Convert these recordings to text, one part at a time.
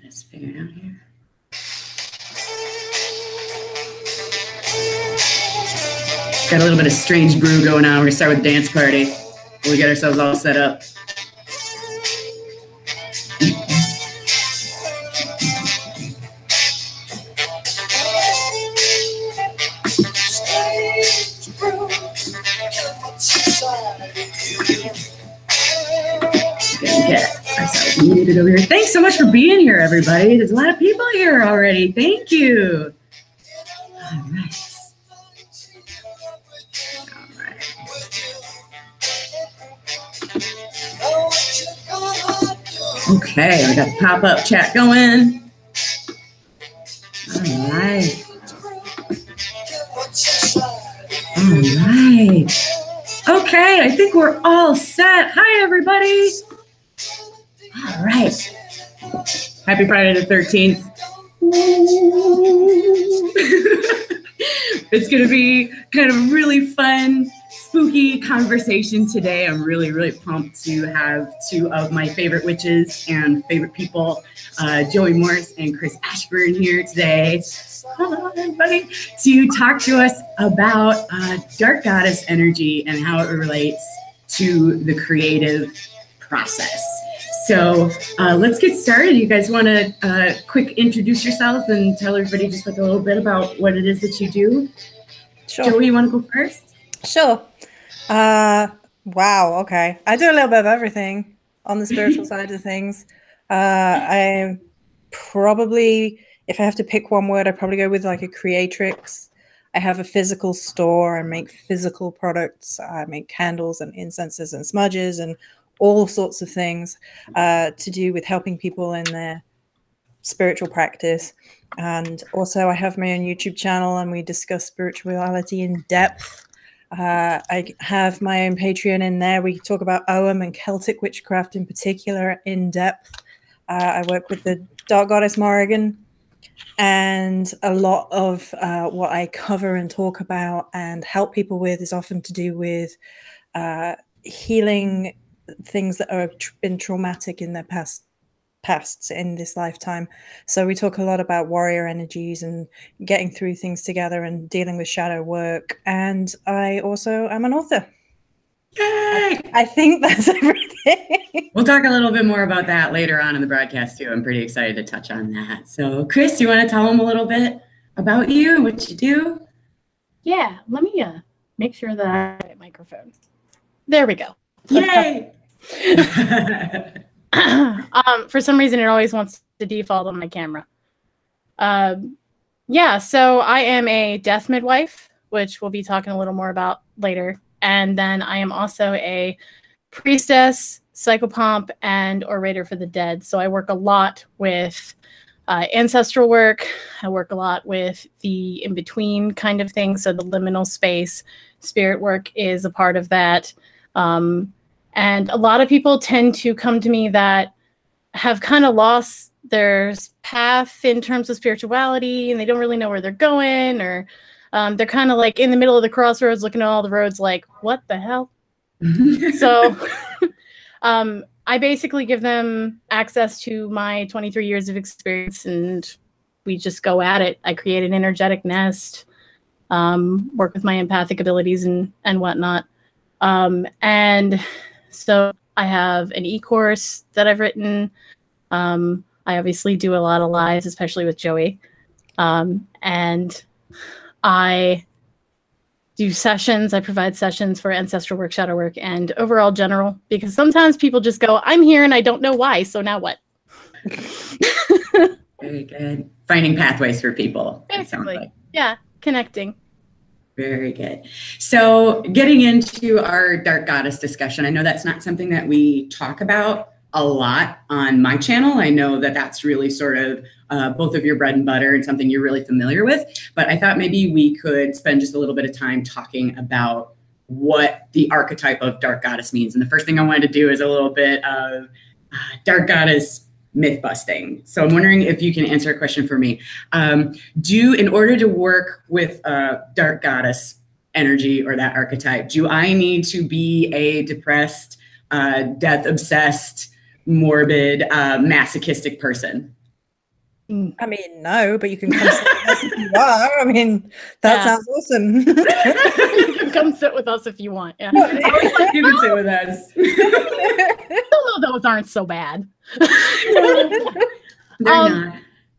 Let's figure it out here. Got a little bit of strange brew going on. We're gonna start with the dance party. We get ourselves all set up. Get ourselves muted over here. Thanks so much for being here, everybody. There's a lot of people here already. Thank you. All right. Okay, I got the pop-up chat going. All right. All right. Okay, I think we're all set. Hi, everybody. All right. Happy Friday the 13th. It's going to be kind of really fun, spooky conversation today. I'm really, really pumped to have two of my favorite witches and favorite people, Joey Morris and Cris Ashburn, here today. Hello, everybody. To talk to us about dark goddess energy and how it relates to the creative process. So let's get started. You guys want to quick introduce yourself and tell everybody just like a little bit about what it is that you do? Sure. Joey, you want to go first? Sure. Wow. Okay. I do a little bit of everything on the spiritual side of things. I probably, if I have to pick one word, I'd probably go with like a creatrix. I have a physical store. I make physical products. I make candles and incenses and smudges and all sorts of things to do with helping people in their spiritual practice. And also I have my own YouTube channel and we discuss spirituality in depth. I have my own Patreon in there. We talk about Ogham and Celtic witchcraft in particular in depth. I work with the Dark Goddess Morrigan, and a lot of what I cover and talk about and help people with is often to do with healing things that are been traumatic in their pasts in this lifetime. So we talk a lot about warrior energies and getting through things together and dealing with shadow work. And I also am an author. Yay! I think that's everything. We'll talk a little bit more about that later on in the broadcast too. I'm pretty excited to touch on that. So Cris, do you want to tell them a little bit about you and what you do? Yeah, let me make sure that I have a microphone. There we go. Yay! For some reason, it always wants to default on my camera. Yeah, so I am a death midwife, which we'll be talking a little more about later. And then I am also a priestess, psychopomp, and orator for the dead. So I work a lot with ancestral work. I work a lot with the in-between kind of thing. So the liminal space, spirit work is a part of that. And a lot of people tend to come to me that have kind of lost their path in terms of spirituality and they don't really know where they're going, or they're kind of like in the middle of the crossroads looking at all the roads like, what the hell? So I basically give them access to my 23 years of experience and we just go at it. I create an energetic nest, work with my empathic abilities and whatnot. And so I have an e-course that I've written. I obviously do a lot of lives, especially with Joey. And I do sessions. I provide sessions for ancestral work, shadow work, and overall general, because sometimes people just go, I'm here and I don't know why. So now what? Very good. Finding pathways for people. Basically, like. Yeah, connecting. Very good. So getting into our dark goddess discussion, I know that's not something that we talk about a lot on my channel. I know that that's really sort of both of your bread and butter and something you're really familiar with, but I thought maybe we could spend just a little bit of time talking about what the archetype of dark goddess means. And the first thing I wanted to do is a little bit of dark goddess myth busting. So I'm wondering if you can answer a question for me. In order to work with dark goddess energy or that archetype, do I need to be a depressed, death obsessed, morbid, masochistic person? I mean, no, but you can come sit with us if you are. I mean, that sounds awesome. You can come sit with us if you want. Yeah. You can sit with us. Those aren't so bad. They're not.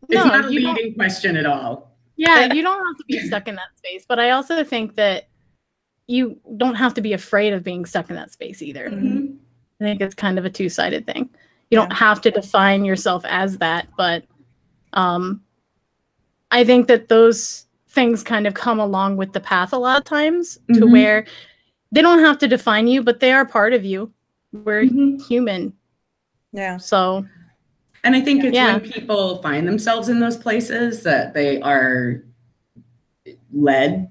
It's no, not a leading question at all. Yeah, you don't have to be stuck in that space. But I also think that you don't have to be afraid of being stuck in that space either. Mm-hmm. I think it's kind of a two-sided thing. You don't have to define yourself as that, but I think that those things kind of come along with the path a lot of times to where they don't have to define you, but they are part of you. We're human. Yeah. So. And I think it's when people find themselves in those places that they are led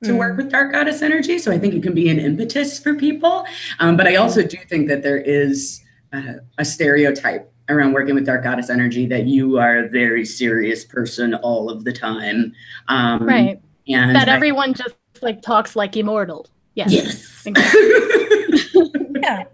to work with dark goddess energy. So I think it can be an impetus for people. But I also do think that there is a stereotype around working with dark goddess energy that you are a very serious person all of the time. Right. And that everyone just like talks like immortal. Yes. Yeah.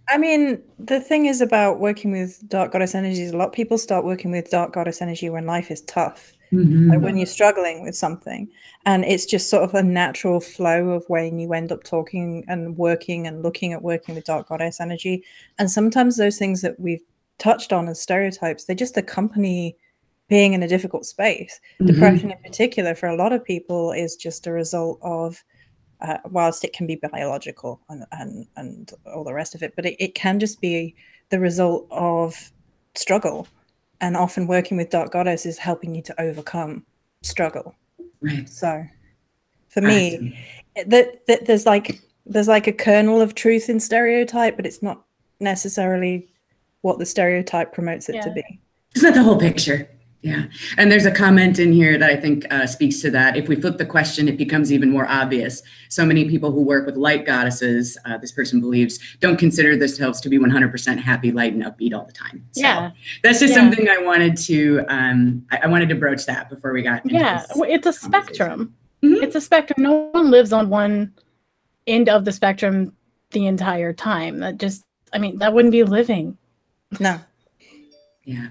I mean, the thing is about working with dark goddess energy is a lot of people start working with dark goddess energy when life is tough, like when you're struggling with something. And it's just sort of a natural flow of when you end up talking and working and looking at working with dark goddess energy. And sometimes those things that we've touched on as stereotypes, they just accompany being in a difficult space. Depression in particular, for a lot of people, is just a result of whilst it can be biological and all the rest of it, but it can just be the result of struggle. And often working with dark goddess is helping you to overcome struggle. Right. So for me, there's like a kernel of truth in stereotype, but it's not necessarily what the stereotype promotes it to be. It's not the whole picture. Yeah. And there's a comment in here that I think speaks to that. If we flip the question, it becomes even more obvious. So many people who work with light goddesses, this person believes, don't consider themselves to be 100% happy, light, and upbeat all the time. So that's just something I wanted to, I wanted to broach that before we got into this it's a spectrum. It's a spectrum. No one lives on one end of the spectrum the entire time. That just, I mean, that wouldn't be living. No. Yeah.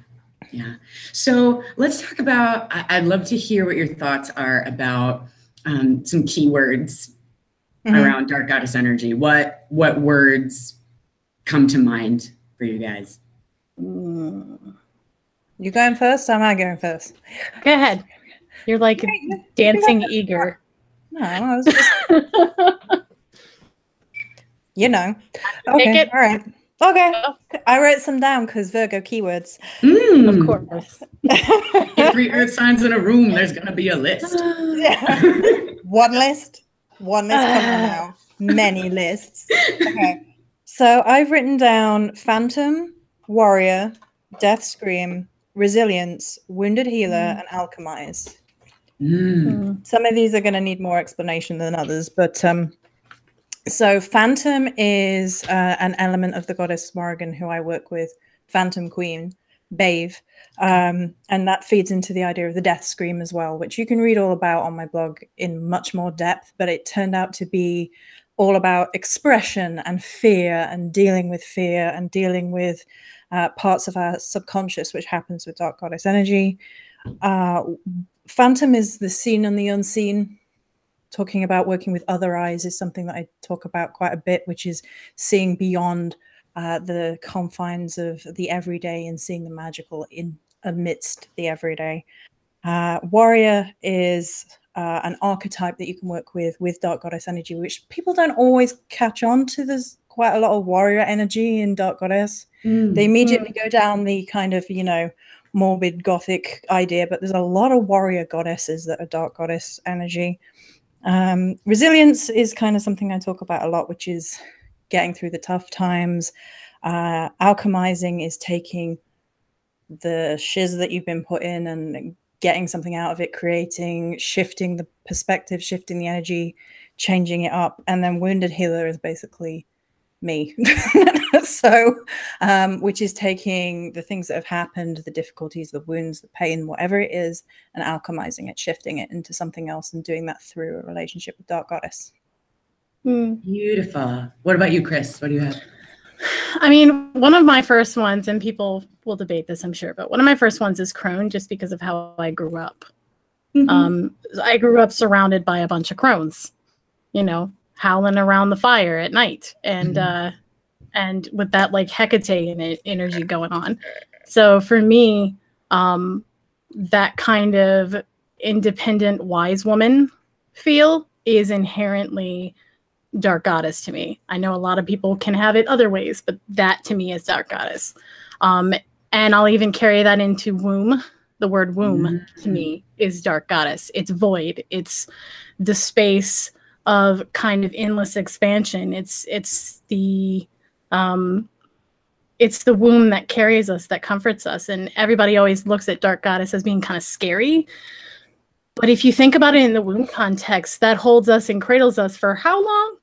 Yeah. So let's talk about, I'd love to hear what your thoughts are about some keywords around dark goddess energy. What words come to mind for you guys? You going first? Or am I going first? Go ahead. You're like dancing eager. No, I was just, Okay. All right. Okay, I wrote some down because Virgo keywords. Of course. Get 3 earth signs in a room, there's going to be a list. One list coming now. Many lists. Okay, so I've written down Phantom, Warrior, Death Scream, Resilience, Wounded Healer, and Alchemize. Some of these are going to need more explanation than others, but so Phantom is an element of the goddess Morrigan who I work with, Phantom Queen, Babe. And that feeds into the idea of the death scream as well, which you can read all about on my blog in much more depth, but it turned out to be all about expression and fear and dealing with parts of our subconscious, which happens with dark goddess energy. Phantom is the seen and the unseen. Talking about working with other eyes is something that I talk about quite a bit, which is seeing beyond the confines of the everyday and seeing the magical in amidst the everyday. Warrior is an archetype that you can work with dark goddess energy, which people don't always catch on to. There's quite a lot of warrior energy in dark goddess. They immediately go down the kind of, morbid gothic idea, but there's a lot of warrior goddesses that are dark goddess energy. Resilience is kind of something I talk about a lot, which is getting through the tough times. Alchemizing is taking the shiz that you've been put in and getting something out of it, shifting the perspective, shifting the energy, changing it up. And then Wounded Healer is basically me. So, which is taking the things that have happened, the difficulties, the wounds, the pain, whatever it is, and alchemizing it, shifting it into something else, and doing that through a relationship with dark goddess. Beautiful. What about you, Cris? What do you have? I mean, one of my first ones, and people will debate this, I'm sure, but one of my first ones is crone, just because of how I grew up. I grew up surrounded by a bunch of crones, you know, howling around the fire at night, and with that like Hecate energy going on. So for me, that kind of independent wise woman feel is inherently dark goddess to me. I know a lot of people can have it other ways, but that to me is dark goddess. And I'll even carry that into womb. The word womb to me is dark goddess. It's void. It's the space of kind of endless expansion. It's the womb that carries us, that comforts us. And everybody always looks at dark goddess as being kind of scary. But if you think about it in the womb context, that holds us and cradles us for how long?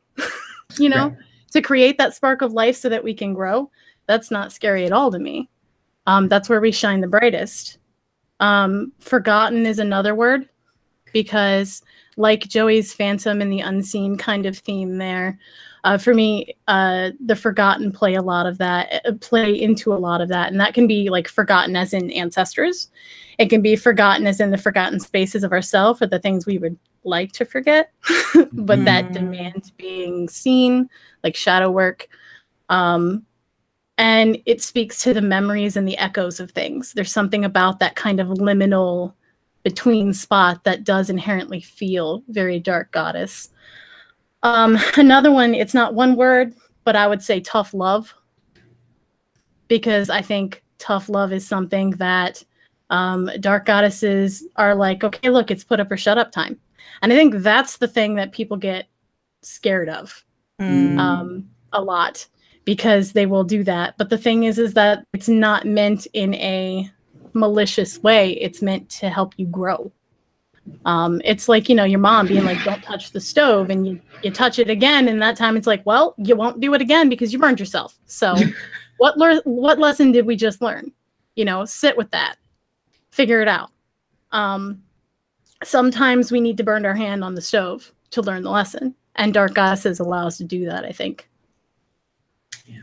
You know, right. To create that spark of life so that we can grow. That's not scary at all to me. That's where we shine the brightest. Forgotten is another word, because like Joey's phantom and the unseen kind of theme there, for me, the forgotten play into a lot of that. And that can be like forgotten as in ancestors. It can be forgotten as in the forgotten spaces of ourselves, or the things we would like to forget, but that demand being seen, like shadow work. And it speaks to the memories and the echoes of things. There's something about that kind of liminal between spot that does inherently feel very dark goddess. Another one, it's not one word, but I would say tough love, because I think tough love is something that dark goddesses are like, okay, look, it's put up or shut up time. And I think that's the thing that people get scared of a lot, because they will do that. But the thing is that it's not meant in a malicious way. It's meant to help you grow. It's like, you know, your mom being like, don't touch the stove, and you touch it again, and that time it's like, well, you won't do it again because you burned yourself. So what lesson did we just learn? You know, sit with that, figure it out. Sometimes we need to burn our hand on the stove to learn the lesson, and dark goddesses allow us to do that, I think. Yeah.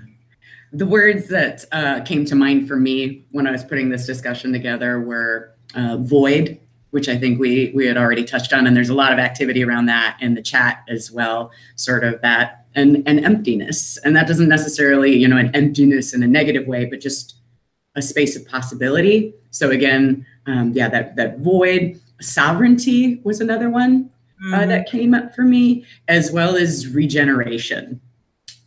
The words that came to mind for me when I was putting this discussion together were void, which I think we had already touched on, and there's a lot of activity around that in the chat as well, sort of that, and emptiness. And that doesn't necessarily, you know, an emptiness in a negative way, but just a space of possibility. So again, yeah, that void. Sovereignty was another one that came up for me, as well as regeneration.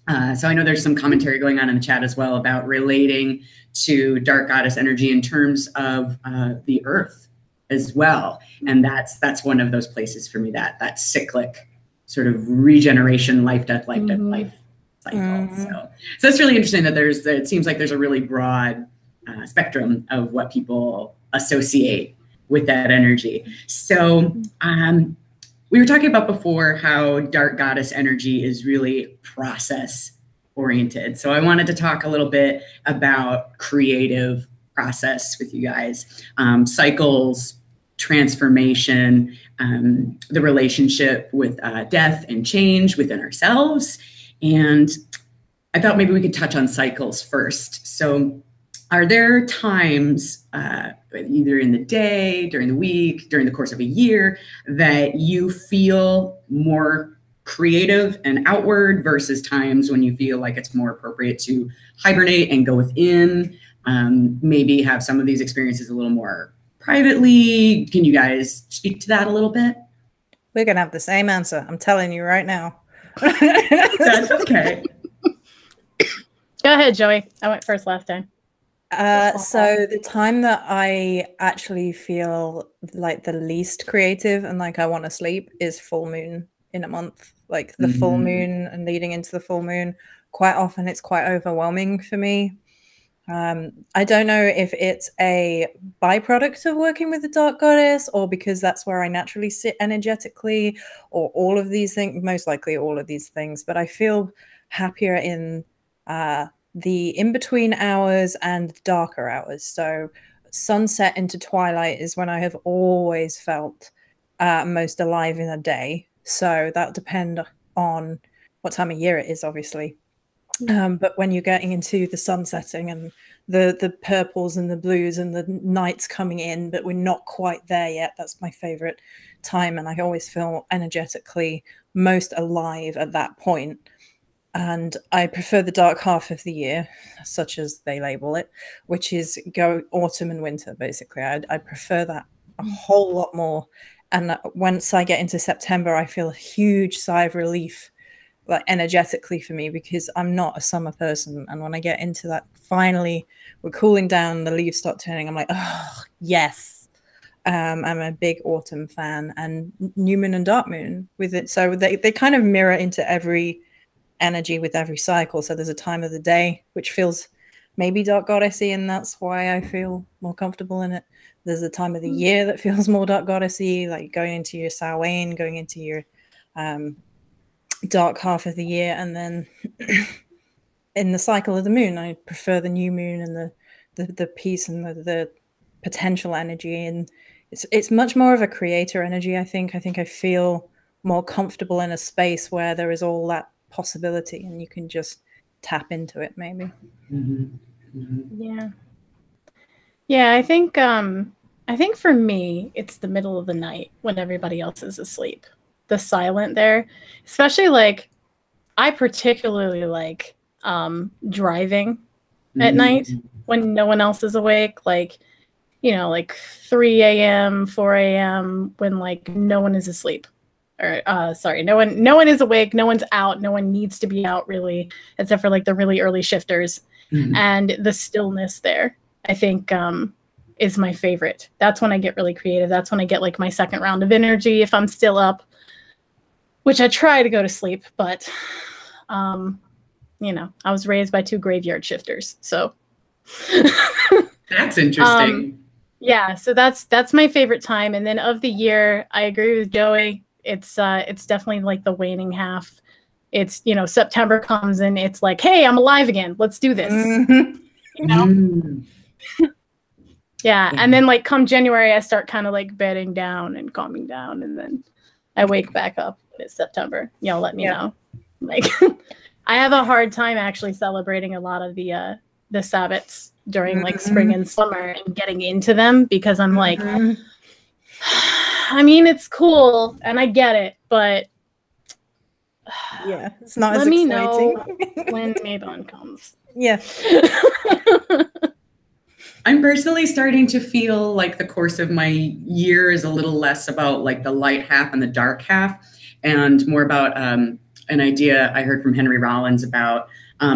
So I know there's some commentary going on in the chat as well about relating to dark goddess energy in terms of the earth as well. And that's one of those places for me, that cyclic sort of regeneration, life, death, life cycle. So that's really interesting that it seems like there's a really broad spectrum of what people associate with that energy. So we were talking about before how dark goddess energy is really process oriented. So I wanted to talk a little bit about creative process with you guys, cycles, transformation, the relationship with death and change within ourselves. And I thought maybe we could touch on cycles first. So are there times, either in the day, during the week, during the course of a year, that you feel more creative and outward versus times when you feel like it's more appropriate to hibernate and go within, maybe have some of these experiences a little more privately? Can you guys speak to that a little bit? We're going to have the same answer. I'm telling you right now. That's okay. Go ahead, Joey. I went first last time. So the time that I actually feel like the least creative and like I want to sleep is full moon in a month. Like the full moon and leading into the full moon, quite often it's quite overwhelming for me. I don't know if it's a byproduct of working with the dark goddess, or because that's where I naturally sit energetically, or all of these things, most likely all of these things, but I feel happier in the in-between hours and darker hours. So sunset into twilight is when I have always felt most alive in a day. So that'll depend on what time of year it is, obviously. But when you're getting into the sun setting and the purples and the blues and the nights coming in, but we're not quite there yet, that's my favorite time. And I always feel energetically most alive at that point. And I prefer the dark half of the year, such as they label it, which is autumn and winter, basically. I prefer that a whole lot more. And once I get into September, I feel a huge sigh of relief, like energetically for me, because I'm not a summer person. And when I get into that, finally, we're cooling down, the leaves start turning, I'm like, oh, yes. I'm a big autumn fan, and new moon and dark moon with it. So they kind of mirror into every energy with every cycle. So there's a time of the day which feels maybe dark goddessy, and that's why I feel more comfortable in it. There's a time of the year that feels more dark goddessy, like going into your Samhain, going into your dark half of the year. And then in the cycle of the moon, I prefer the new moon and the peace and the potential energy. And it's much more of a creator energy, I think. I feel more comfortable in a space where there is all that possibility and you can just tap into it, maybe. Yeah, I think for me it's the middle of the night when everybody else is asleep, the silent there, especially like I particularly like driving at night when no one else is awake, like, you know, like 3 a.m. 4 a.m. when like no one is asleep. Or no one is awake, no one's out, no one needs to be out really, except for like the really early shifters. And the stillness there, I think, is my favorite. That's when I get really creative. That's when I get like my second round of energy if I'm still up, which I try to go to sleep, but you know, I was raised by 2 graveyard shifters, so that's interesting. Yeah, so that's my favorite time. And then of the year, I agree with Joey. It's definitely like the waning half. It's, you know, September comes and it's like, hey, I'm alive again. Let's do this. You know? Yeah. And then like come January, I start kind of like bedding down and calming down. And then I wake back up. It's September. Y'all let me know. Like I have a hard time actually celebrating a lot of the Sabbats during like spring and summer and getting into them, because I'm like, I mean, it's cool and I get it, but yeah, it's not let as me exciting. know when Mabon comes. Yeah. I'm personally starting to feel like the course of my year is a little less about like the light half and the dark half, and more about an idea I heard from Henry Rollins about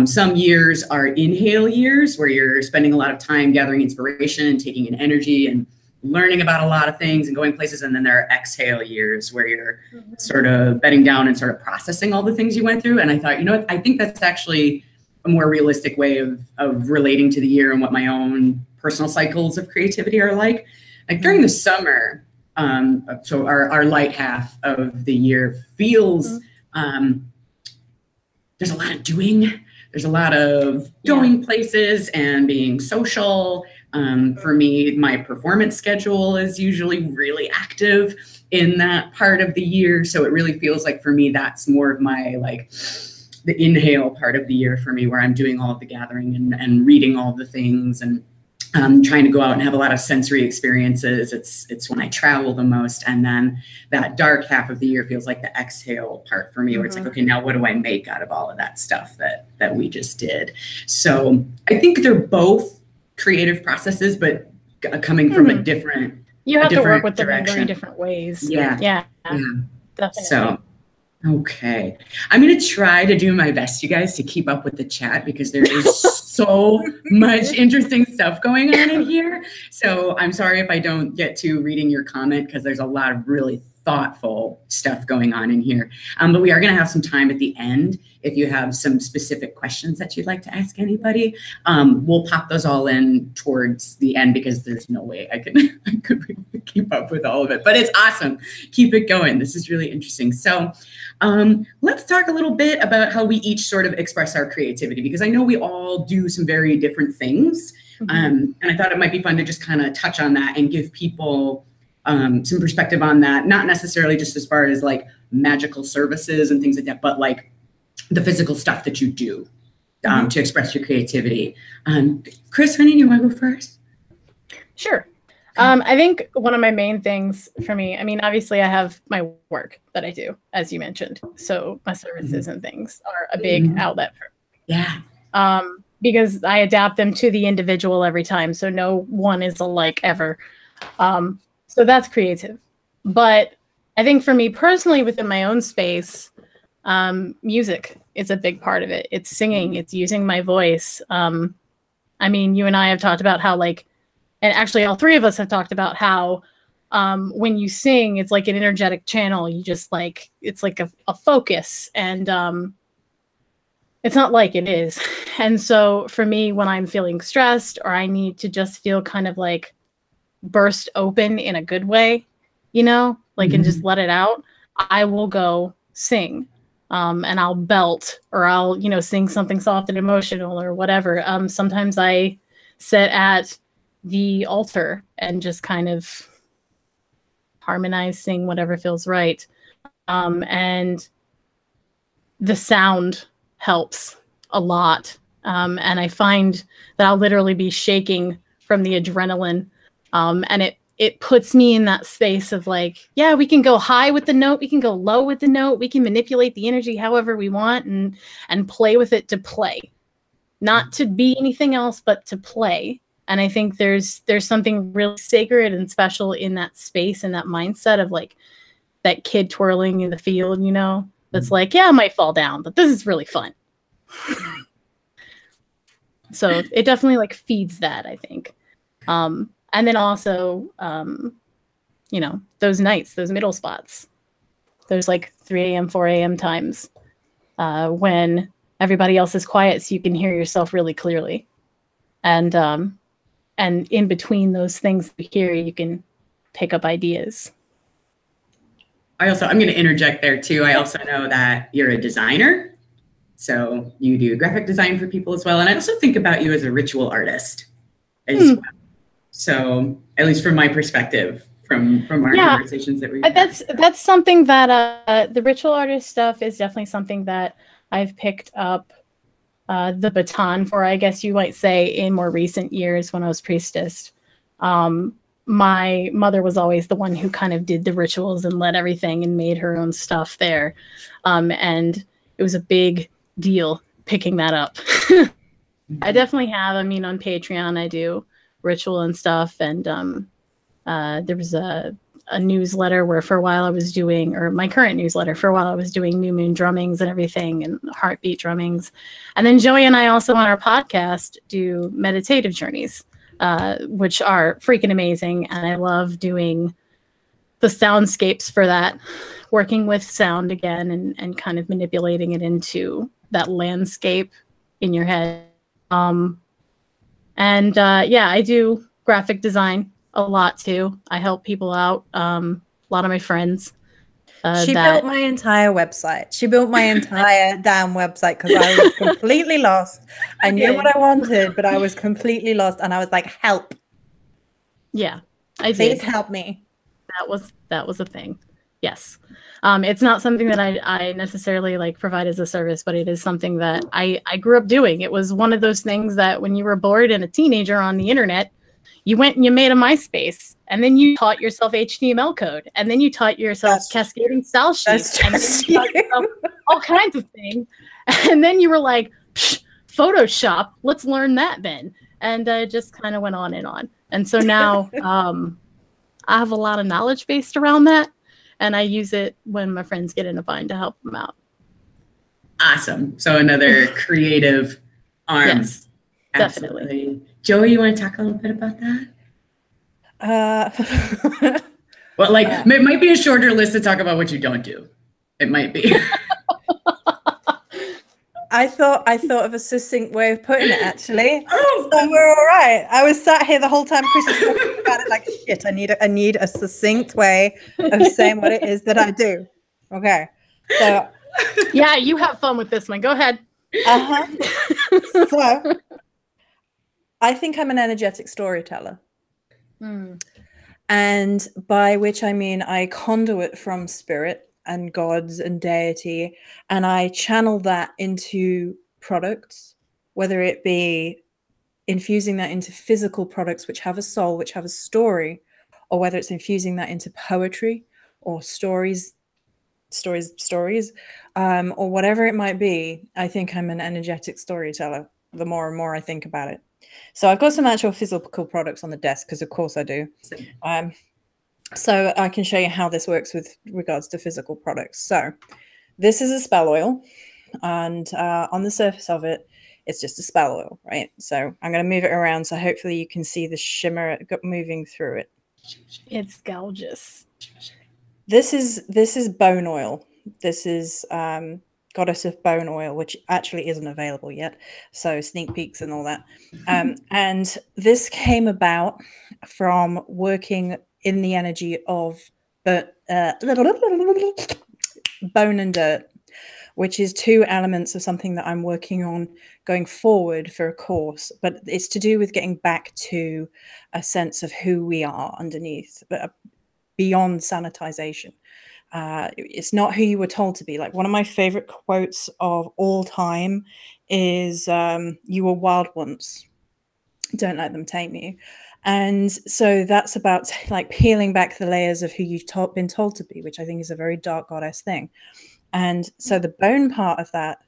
some years are inhale years, where you're spending a lot of time gathering inspiration and taking in energy and learning about a lot of things and going places. And then there are exhale years where you're sort of bedding down and sort of processing all the things you went through. And I thought, you know what, I think that's actually a more realistic way of relating to the year and what my own personal cycles of creativity are like. Like during the summer, so our light half of the year feels, there's a lot of doing. There's a lot of going places and being social. For me, my performance schedule is usually really active in that part of the year. So it really feels like for me, that's more of my like the inhale part of the year for me, where I'm doing all of the gathering and reading all of the things and trying to go out and have a lot of sensory experiences. It's when I travel the most. And then that dark half of the year feels like the exhale part for me, where it's like, okay, now what do I make out of all of that stuff that we just did? So I think they're both creative processes, but coming from a different You have to work with them in very different ways. Yeah. Definitely. So, okay. I'm going to try to do my best, you guys, to keep up with the chat, because there is so much interesting stuff going on in here. So I'm sorry if I don't get to reading your comment, because there's a lot of really thoughtful stuff going on in here. But we are going to have some time at the end. If you have some specific questions that you'd like to ask anybody, we'll pop those all in towards the end, because there's no way I could really keep up with all of it. But it's awesome. Keep it going. This is really interesting. So let's talk a little bit about how we each sort of express our creativity, because I know we all do some very different things. And I thought it might be fun to just kind of touch on that and give people some perspective on that, not necessarily just as far as like magical services and things like that, but like the physical stuff that you do to express your creativity. Cris, honey, you want to go first? Sure. I think one of my main things for me, I mean, obviously I have my work that I do, as you mentioned. So my services and things are a big outlet for me. Yeah. Because I adapt them to the individual every time. So no one is alike ever. So that's creative. But I think for me personally, within my own space, music is a big part of it. It's singing, it's using my voice. I mean, you and I have talked about how, like, and actually all three of us have talked about how when you sing, it's like an energetic channel. You just like, it's like a focus, and it's not like it is. And so for me, when I'm feeling stressed or I need to just feel kind of like burst open in a good way, you know, like, and just let it out, I will go sing. And I'll belt, or I'll, you know, sing something soft and emotional or whatever. Sometimes I sit at the altar and just kind of harmonize, sing whatever feels right. And the sound helps a lot. And I find that I'll literally be shaking from the adrenaline. And it puts me in that space of like, yeah, we can go high with the note, we can go low with the note, we can manipulate the energy however we want, and play with it to play, not to be anything else, but to play. And I think there's something really sacred and special in that space and that mindset of like that kid twirling in the field, you know, that's like, yeah, I might fall down, but this is really fun. So it definitely like feeds that, I think. And then also, you know, those nights, those middle spots, those like 3 a.m., 4 a.m. times when everybody else is quiet so you can hear yourself really clearly. And in between those things you hear, you can pick up ideas. I'm going to interject there too. I also know that you're a designer. So you do graphic design for people as well. And I also think about you as a ritual artist as well. So at least from my perspective, from our conversations that we've had. That's something that the ritual artist stuff is definitely something that I've picked up the baton for, I guess you might say, in more recent years when I was priestess. My mother was always the one who kind of did the rituals and led everything and made her own stuff there. And it was a big deal picking that up. I definitely have. I mean, on Patreon, I do ritual and stuff. And there was a newsletter where for a while I was doing, or my current newsletter, for a while I was doing new moon drummings and everything, and heartbeat drummings. And then Joey and I also on our podcast do meditative journeys, which are freaking amazing. And I love doing the soundscapes for that, working with sound again and kind of manipulating it into that landscape in your head. I do graphic design a lot too. I help people out. A lot of my friends. She built my entire website. She built my entire damn website because I was completely lost. I knew what I wanted, but I was completely lost, and I was like, "Help!" Yeah, I did. Please help me. That was a thing. Yes. It's not something that I necessarily like provide as a service, but it is something that I grew up doing. It was one of those things that when you were bored and a teenager on the internet, you went and you made a MySpace, and then you taught yourself HTML code, and then you taught yourself cascading style sheets, and then you taught yourself all kinds of things. And then you were like, Photoshop, let's learn that then. And it just kind of went on and on. And so now I have a lot of knowledge based around that, and I use it when my friends get in a bind to help them out. Awesome. So another creative arm. Yes, absolutely. definitely. Joey, you want to talk a little bit about that? Well, like, it might be a shorter list to talk about what you don't do. It might be. I thought of a succinct way of putting it, actually. So we're all right. I was sat here the whole time, Chris was talking about it like, shit, I need a succinct way of saying what it is that I do. Okay. So yeah, you have fun with this one. Go ahead. So I think I'm an energetic storyteller. And by which I mean I conduit from spirit and gods and deity, and I channel that into products whether it be infusing that into physical products which have a soul, which have a story, or whether it's infusing that into poetry or stories, or whatever it might be. I think I'm an energetic storyteller the more and more I think about it. So I've got some actual physical products on the desk, because of course I do. So I can show you how this works with regards to physical products. So this is a spell oil, and on the surface of it, it's just a spell oil, right? So I'm going to move it around, so hopefully you can see the shimmer moving through it. It's gorgeous. This is bone oil. This is Goddess of Bone oil, which actually isn't available yet. So sneak peeks and all that. And this came about from working in the energy of bone and dirt, which is two elements of something that I'm working on going forward for a course. But it's to do with getting back to a sense of who we are underneath, but beyond sanitization. It's not who you were told to be. Like, one of my favorite quotes of all time is, "You were wild once. Don't let them tame you." And so that's about like peeling back the layers of who you've been told to be, which I think is a very dark goddess thing. And so the bone part of that,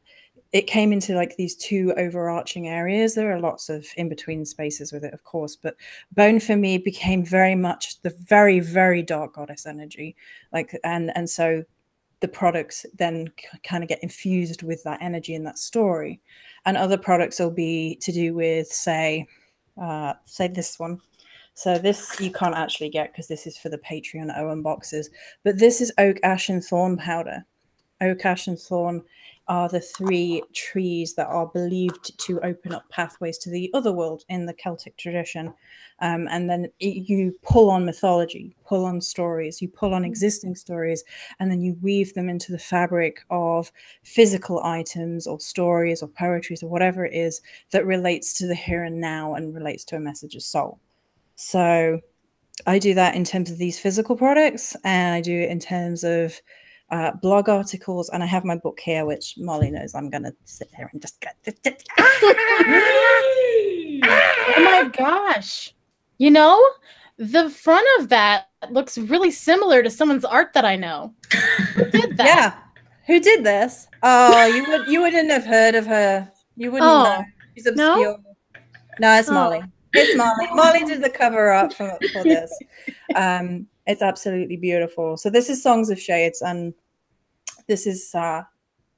it came into like these two overarching areas. There are lots of in-between spaces with it, of course, but bone for me became very much the very, very dark goddess energy. Like, and so the products then kind of get infused with that energy and that story. And other products will be to do with, say this one. So this you can't actually get because this is for the Patreon Owen boxes, but this is oak, ash, and thorn powder. Oak, ash, and thorn are the three trees that are believed to open up pathways to the other world in the Celtic tradition. And then you pull on mythology, pull on stories, you pull on existing stories, and then you weave them into the fabric of physical items or stories or poetries or whatever it is that relates to the here and now and relates to a message of soul. So I do that in terms of these physical products, and I do it in terms of blog articles, and I have my book here, which Molly knows I'm going to sit here and just get. Oh my gosh. You know, the front of that looks really similar to someone's art that I know. Who did that? Yeah. Who did this? Oh, you wouldn't have heard of her. You wouldn't know. She's obscure. No, it's Molly. It's Molly. Molly did the cover up for this. It's absolutely beautiful. So this is Songs of Shades, and this is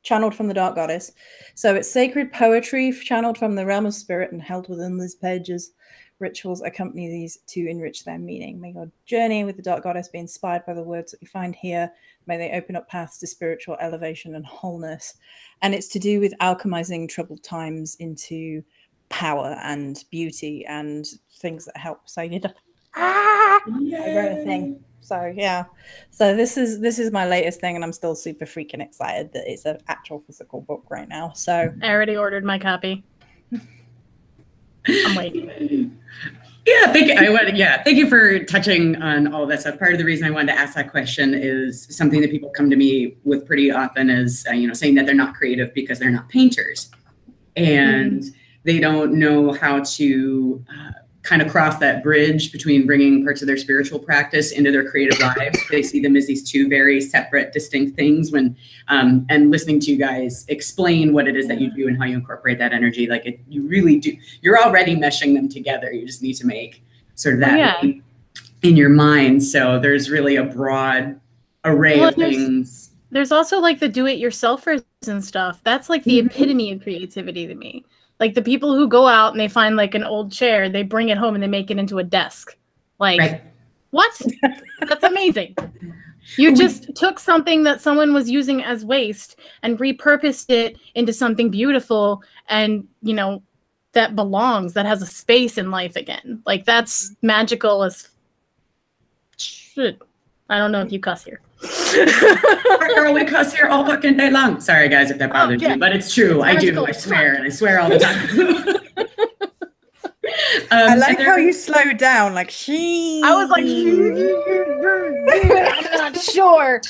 channeled from the Dark Goddess. So it's sacred poetry channeled from the realm of spirit and held within these pages. Rituals accompany these to enrich their meaning. May your journey with the Dark Goddess be inspired by the words that you find here. May they open up paths to spiritual elevation and wholeness. And it's to do with alchemizing troubled times into power and beauty and things that help. So you did I wrote a thing. So yeah. So this is my latest thing, and I'm still super freaking excited that it's an actual physical book right now. So I already ordered my copy. I'm waiting. Yeah, thank you for touching on all of that stuff. Part of the reason I wanted to ask that question is something that people come to me with pretty often is, saying that they're not creative because they're not painters, and they don't know how to kind of cross that bridge between bringing parts of their spiritual practice into their creative lives. They see them as these two very separate, distinct things. When and listening to you guys explain what it is that you do and how you incorporate that energy, like you really do. You're already meshing them together. You just need to make sort of that in your mind. So there's really a broad array of things. There's also like the do-it-yourselfers and stuff. That's like the epitome of creativity to me. Like the people who go out and they find like an old chair, they bring it home and they make it into a desk. Like, what? That's amazing. You just took something that someone was using as waste and repurposed it into something beautiful and, that belongs, that has a space in life again. Like, that's magical as shit. I don't know if you cuss here. Girl, we cuss here all fucking day long. Sorry, guys, if that bothers you, but it's true. I do. I swear, and I swear all the time. I like how you slowed down. Like, I was like, I'm not sure.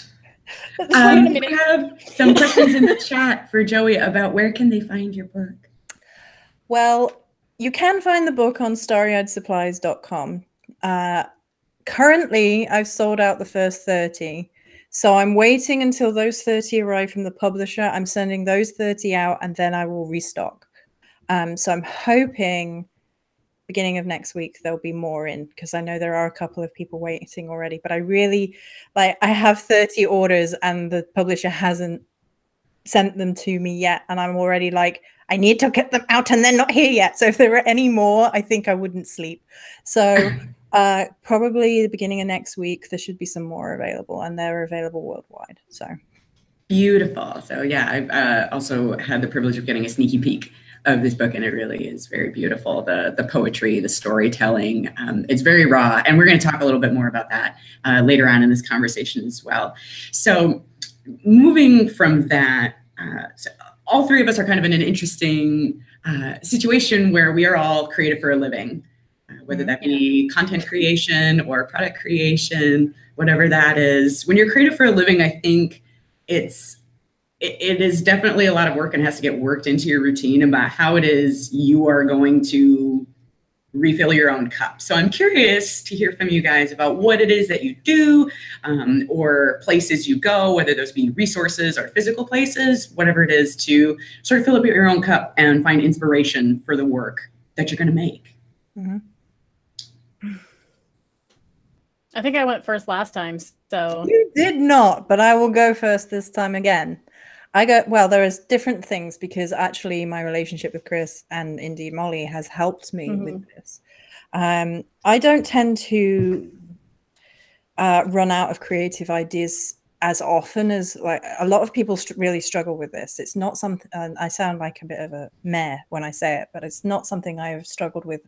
We have some questions in the chat for Joey about where can they find your book. Well, you can find the book on starryeyedsupplies.com. Currently, I've sold out the first 30. So I'm waiting until those 30 arrive from the publisher. I'm sending those 30 out, and then I will restock. So I'm hoping beginning of next week there'll be more in, because I know there are a couple of people waiting already. But I really, like, I have 30 orders and the publisher hasn't sent them to me yet, and I'm already like, I need to get them out and they're not here yet. So if there are any more, I think I wouldn't sleep. So probably the beginning of next week there should be some more available, and they're available worldwide. So beautiful. So yeah, I've also had the privilege of getting a sneaky peek of this book, and it really is very beautiful. The poetry, the storytelling, it's very raw, and we're going to talk a little bit more about that later on in this conversation as well. So moving from that, so all three of us are kind of in an interesting situation where we are all creative for a living, whether that be content creation or product creation, whatever that is. When you're creative for a living, I think it is definitely a lot of work and has to get worked into your routine about how it is you are going to refill your own cup. So I'm curious to hear from you guys about what it is that you do, or places you go, whether those be resources or physical places, whatever it is, to sort of fill up your own cup and find inspiration for the work that you're going to make. I think I went first last time, so. You did not, but I will go first this time again. Well, there is different things, because actually my relationship with Cris and indeed Molly has helped me with this. I don't tend to run out of creative ideas as often as, like, a lot of people really struggle with this. It's not something, I sound like a bit of a meh when I say it, but it's not something I have struggled with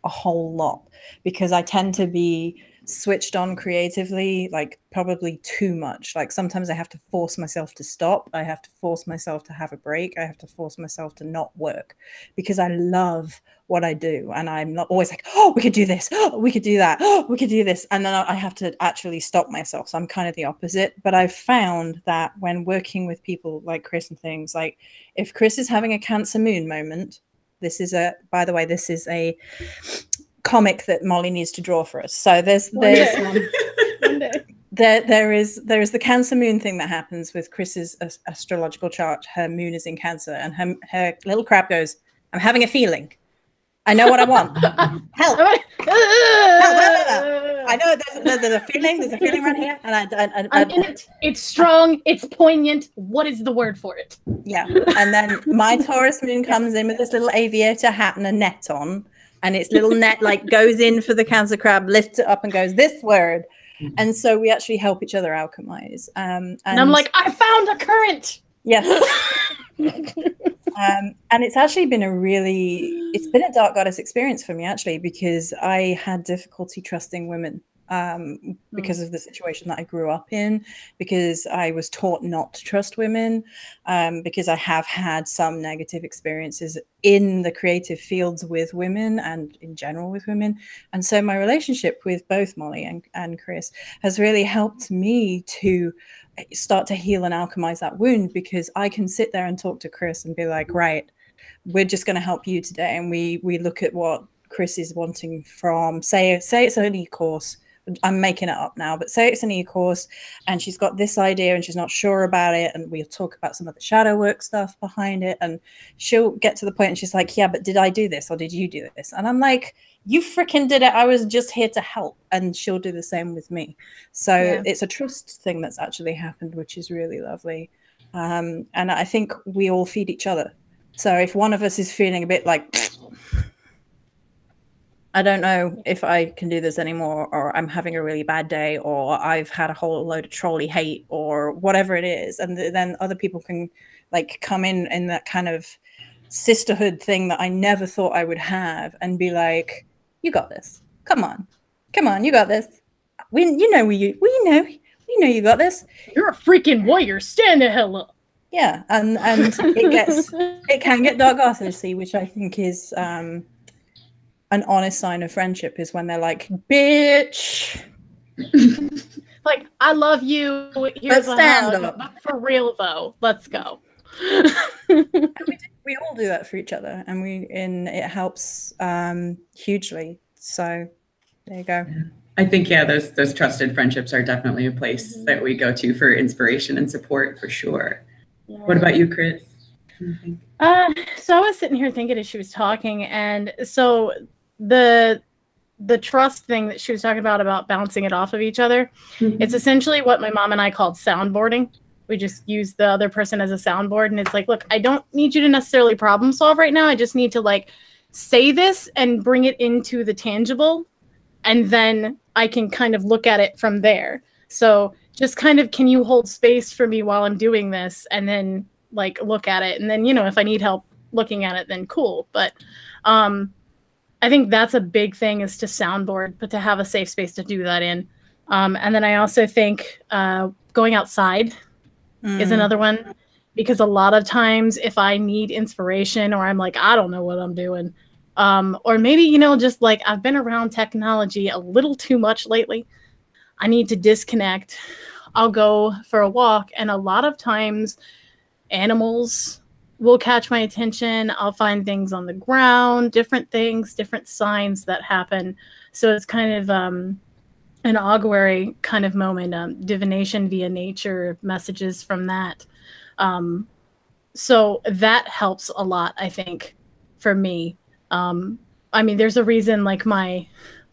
a whole lot, because I tend to be switched on creatively, like probably too much. Like sometimes I have to force myself to stop. I have to force myself to have a break. I have to force myself to not work, because I love what I do. And I'm not always like, oh, we could do this. Oh, we could do that. Oh, we could do this. And then I have to actually stop myself. So I'm kind of the opposite. But I've found that when working with people like Cris and things, like if Cris is having a Cancer Moon moment, by the way, this is a comic that Molly needs to draw for us. So there is the Cancer Moon thing that happens with Chris's astrological chart. Her moon is in Cancer, and her little crab goes, I'm having a feeling. I know what I want. Help. I know there's a feeling. There's a feeling right here, and I'm in it. It's strong. It's poignant. What is the word for it? Yeah. And then my Taurus moon comes in with this little aviator hat and a net on, and its little net like goes in for the Cancer crab, lifts it up, and goes this word. And so we actually help each other alchemize. And I'm like, I found a current. Yes. And it's actually been it's been a dark goddess experience for me, actually, because I had difficulty trusting women because of the situation that I grew up in, because I was taught not to trust women, because I have had some negative experiences in the creative fields with women and in general with women. And so my relationship with both Molly and Cris has really helped me to start to heal and alchemize that wound, because I can sit there and talk to Cris and be like, right, we're just going to help you today. And we look at what Cris is wanting from, say it's an e-course. I'm making it up now, but say it's an e-course and she's got this idea and she's not sure about it. And we'll talk about some of the shadow work stuff behind it. And she'll get to the point and she's like, yeah, but did I do this or did you do this? And I'm like, you freaking did it. I was just here to help. And she'll do the same with me. So it's a trust thing that's actually happened, which is really lovely. And I think we all feed each other. So if one of us is feeling a bit like, I don't know if I can do this anymore, or I'm having a really bad day, or I've had a whole load of trolley hate, or whatever it is. And then other people can like come in that kind of sisterhood thing that I never thought I would have, and be like, you got this. Come on, you got this. We know you got this. You're a freaking warrior. Stand the hell up. Yeah, and it can get dark gossipy, which I think is an honest sign of friendship, is when they're like, bitch. Like, I love you. Here's Let's stand up. For real, though. Let's go. We all do that for each other, and it helps hugely. So there you go. I think, yeah, those trusted friendships are definitely a place that we go to for inspiration and support, for sure. Yeah. What about you, Cris? So I was sitting here thinking as she was talking, and so the trust thing that she was talking about bouncing it off of each other, it's essentially what my mom and I called soundboarding. We just use the other person as a soundboard, and it's like, look, I don't need you to necessarily problem solve right now. I just need to like say this and bring it into the tangible, and then I can kind of look at it from there. So just kind of, can you hold space for me while I'm doing this, and then like look at it, and then, you know, if I need help looking at it, then cool. But I think that's a big thing, is to soundboard, but to have a safe space to do that in. And then I also think going outside is another one, because a lot of times if I need inspiration, or I'm like, I don't know what I'm doing, or maybe, you know, just like I've been around technology a little too much lately, I need to disconnect, I'll go for a walk. And a lot of times animals will catch my attention. I'll find things on the ground, different things, different signs that happen. So it's kind of an augury kind of moment, divination via nature, messages from that. So that helps a lot, I think, for me. I mean, there's a reason like my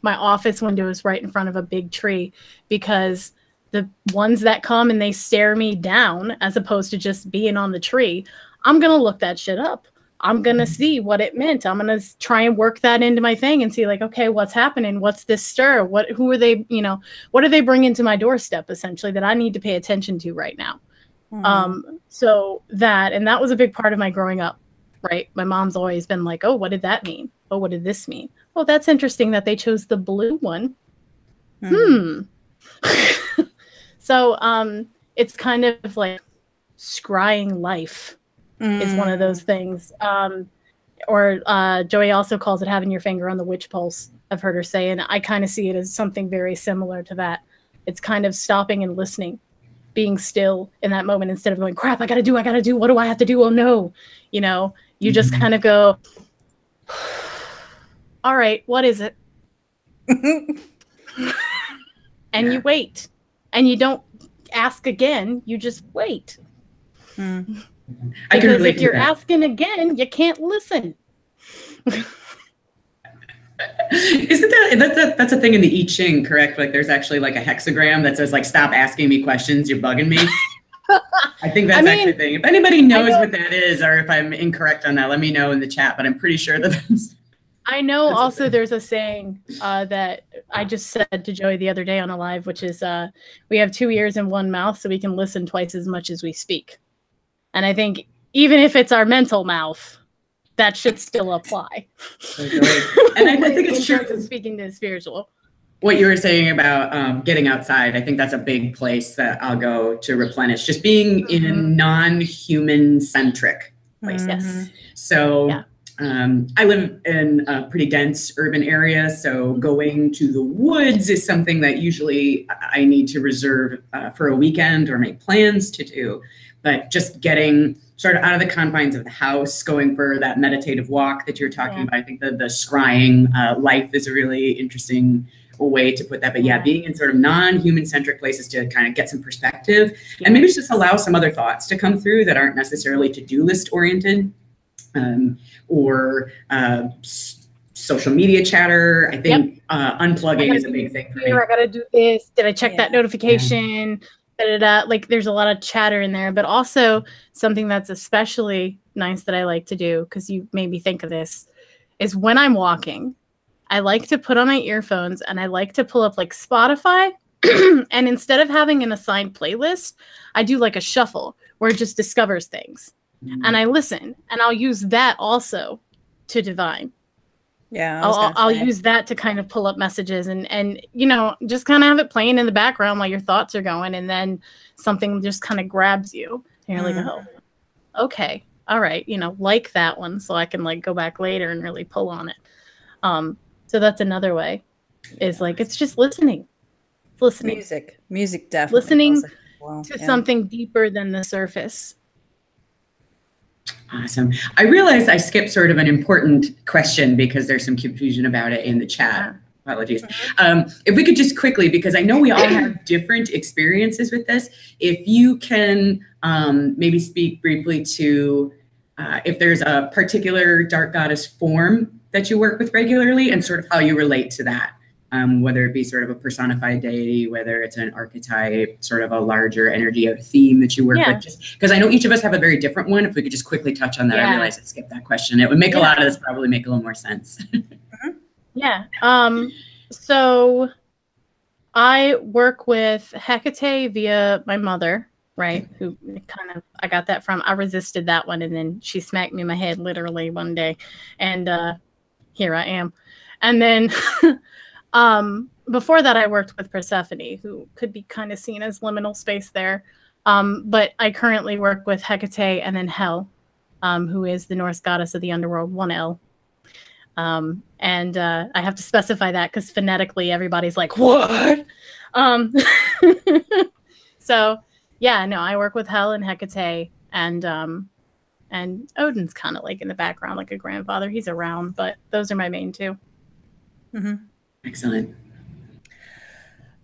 office window is right in front of a big tree, because the ones that come and they stare me down, as opposed to just being on the tree, I'm going to look that shit up. I'm going to see what it meant. I'm going to try and work that into my thing and see like, okay, what's happening? What's this stir? Who are they, you know, what are they bringing to my doorstep essentially that I need to pay attention to right now? So that was a big part of my growing up, right? My mom's always been like, oh, what did that mean? Oh, what did this mean? Oh, that's interesting that they chose the blue one. So it's kind of like scrying life is one of those things. Or Joey also calls it having your finger on the witch pulse. I've heard her say, and I kind of see it as something very similar to that. It's kind of stopping and listening, being still in that moment instead of going, crap, I gotta do, what do I have to do? Oh no. You know, you just kind of go, all right, what is it? And you wait, and you don't ask again. You just wait. Because if you're asking again, you can't listen. Isn't that's a thing in the I Ching, correct? Like there's actually like a hexagram that says like, stop asking me questions, you're bugging me. I think that's actually a thing. If anybody knows what that is, or if I'm incorrect on that, let me know in the chat, but I'm pretty sure that's... I know also there's a saying that I just said to Joey the other day on a live, which is we have 2 ears and 1 mouth, so we can listen twice as much as we speak. And I think even if it's our mental mouth, that should still apply. And I think it's true. Speaking to the spiritual. What you were saying about getting outside, I think that's a big place that I'll go to replenish. Just being in a non-human centric place. Yes. So I live in a pretty dense urban area, so going to the woods is something that usually I need to reserve for a weekend or make plans to do. But just getting sort of out of the confines of the house, going for that meditative walk that you're talking about, I think the scrying life is a really interesting way to put that. But yeah, being in sort of non-human centric places to kind of get some perspective and maybe just allow some other thoughts to come through that aren't necessarily to-do list oriented. Or social media chatter. I think unplugging is a big thing for me. I gotta do this. Did I check that notification? Like there's a lot of chatter in there, but also something that's especially nice that I like to do, because you made me think of this, is when I'm walking, I like to put on my earphones and I like to pull up like Spotify. And instead of having an assigned playlist, I do like a shuffle where it just discovers things. And I listen, and I'll use that also to divine. Yeah, I'll use that to kind of pull up messages and you know, just kind of have it playing in the background while your thoughts are going, and then something just kind of grabs you, and you're like, oh, okay, all right, you know, like that one, so I can like go back later and really pull on it. So that's another way, is like it's just listening. Music definitely listening to something deeper than the surface. Awesome. I realized I skipped sort of an important question because there's some confusion about it in the chat. Apologies. If we could just quickly, because I know we all have different experiences with this, if you can maybe speak briefly to if there's a particular dark goddess form that you work with regularly and sort of how you relate to that. Whether it be sort of a personified deity, whether it's an archetype, sort of a larger energy or theme that you work with, just because I know each of us have a very different one. If we could just quickly touch on that, I realized I skipped that question. It would make a lot of this probably make a little more sense. So I work with Hecate via my mother, right? Who kind of, I got that from, I resisted that one and then she smacked me in my head literally one day. And here I am. And then before that, I worked with Persephone, who could be kind of seen as liminal space there. But I currently work with Hecate and then Hel, who is the Norse goddess of the underworld, 1L. And I have to specify that because phonetically everybody's like, what? So yeah, no, I work with Hel and Hecate, and Odin's kind of like in the background, like a grandfather. He's around, but those are my main two. Excellent.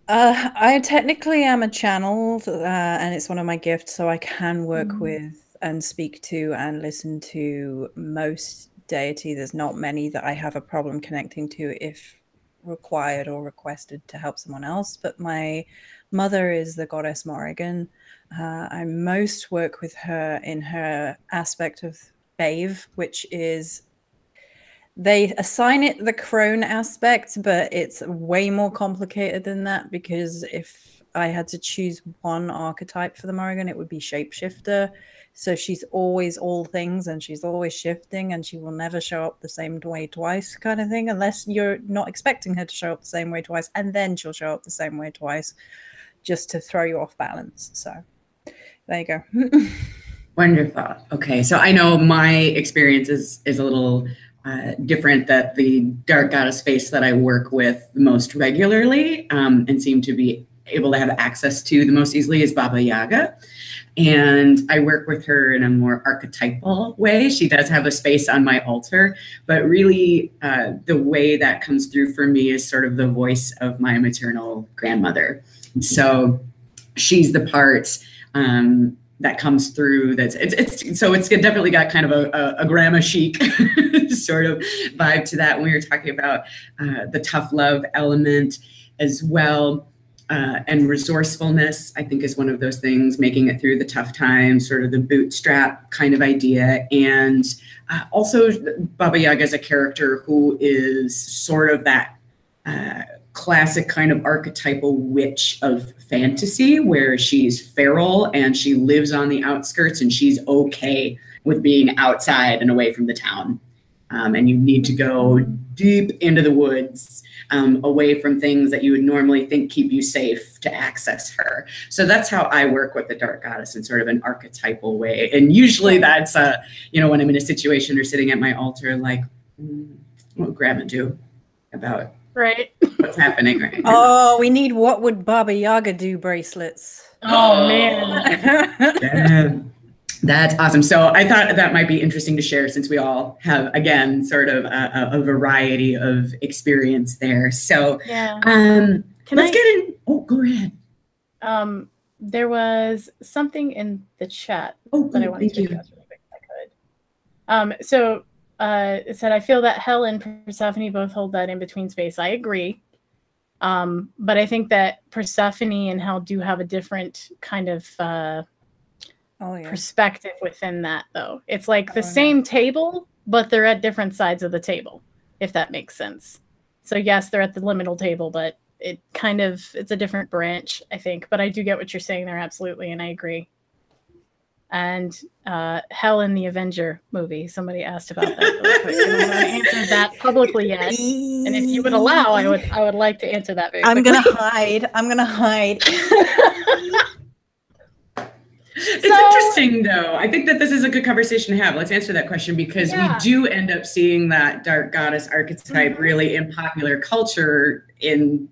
I technically am a channel, and it's one of my gifts, so I can work with and speak to and listen to most deity. There's not many that I have a problem connecting to if required or requested to help someone else, but my mother is the goddess Morrigan. I most work with her in her aspect of Bave, which is, they assign it the crone aspect, but it's way more complicated than that, because if I had to choose one archetype for the Morrigan, it would be shapeshifter. So she's always all things and she's always shifting, and she will never show up the same way twice, kind of thing, unless you're not expecting her to show up the same way twice, and then she'll show up the same way twice just to throw you off balance. So there you go. Wonderful. Okay, so I know my experience is a little different, that the dark goddess face that I work with most regularly and seem to be able to have access to the most easily is Baba Yaga. And I work with her in a more archetypal way. She does have a space on my altar, but really the way that comes through for me is sort of the voice of my maternal grandmother. So she's the part that comes through. It's definitely got kind of a grandma chic sort of vibe to that. When we were talking about the tough love element as well, and resourcefulness, I think, is one of those things, making it through the tough times, sort of the bootstrap kind of idea. And also Baba Yaga is a character who is sort of that classic kind of archetypal witch of fantasy, where she's feral and she lives on the outskirts and she's okay with being outside and away from the town. And you need to go deep into the woods, away from things that you would normally think keep you safe, to access her. So that's how I work with the dark goddess, in sort of an archetypal way. And usually that's, when I'm in a situation or sitting at my altar, like, what would grandma do about what's happening right now? Oh, we need what would Baba Yaga do bracelets. Oh, man. Damn. That's awesome. So I thought that might be interesting to share, since we all have, again, sort of a variety of experience there. So let's get in. Oh, go ahead. There was something in the chat that I wanted to address really quick if I could. So it said, I feel that Hel and Persephone both hold that in-between space. I agree. But I think that Persephone and Hel do have a different kind of perspective within that, though. It's like the same table, but they're at different sides of the table, if that makes sense. So yes, they're at the liminal table, but it's a different branch, I think. But I do get what you're saying there, absolutely, and I agree. And Hel in the Avenger movie, somebody asked about that really quick. I haven't answered that publicly yet, and if you would allow, I would like to answer that very quickly. I'm gonna hide. It's interesting, though. I think that this is a good conversation to have. Let's answer that question, because we do end up seeing that dark goddess archetype really in popular culture, in,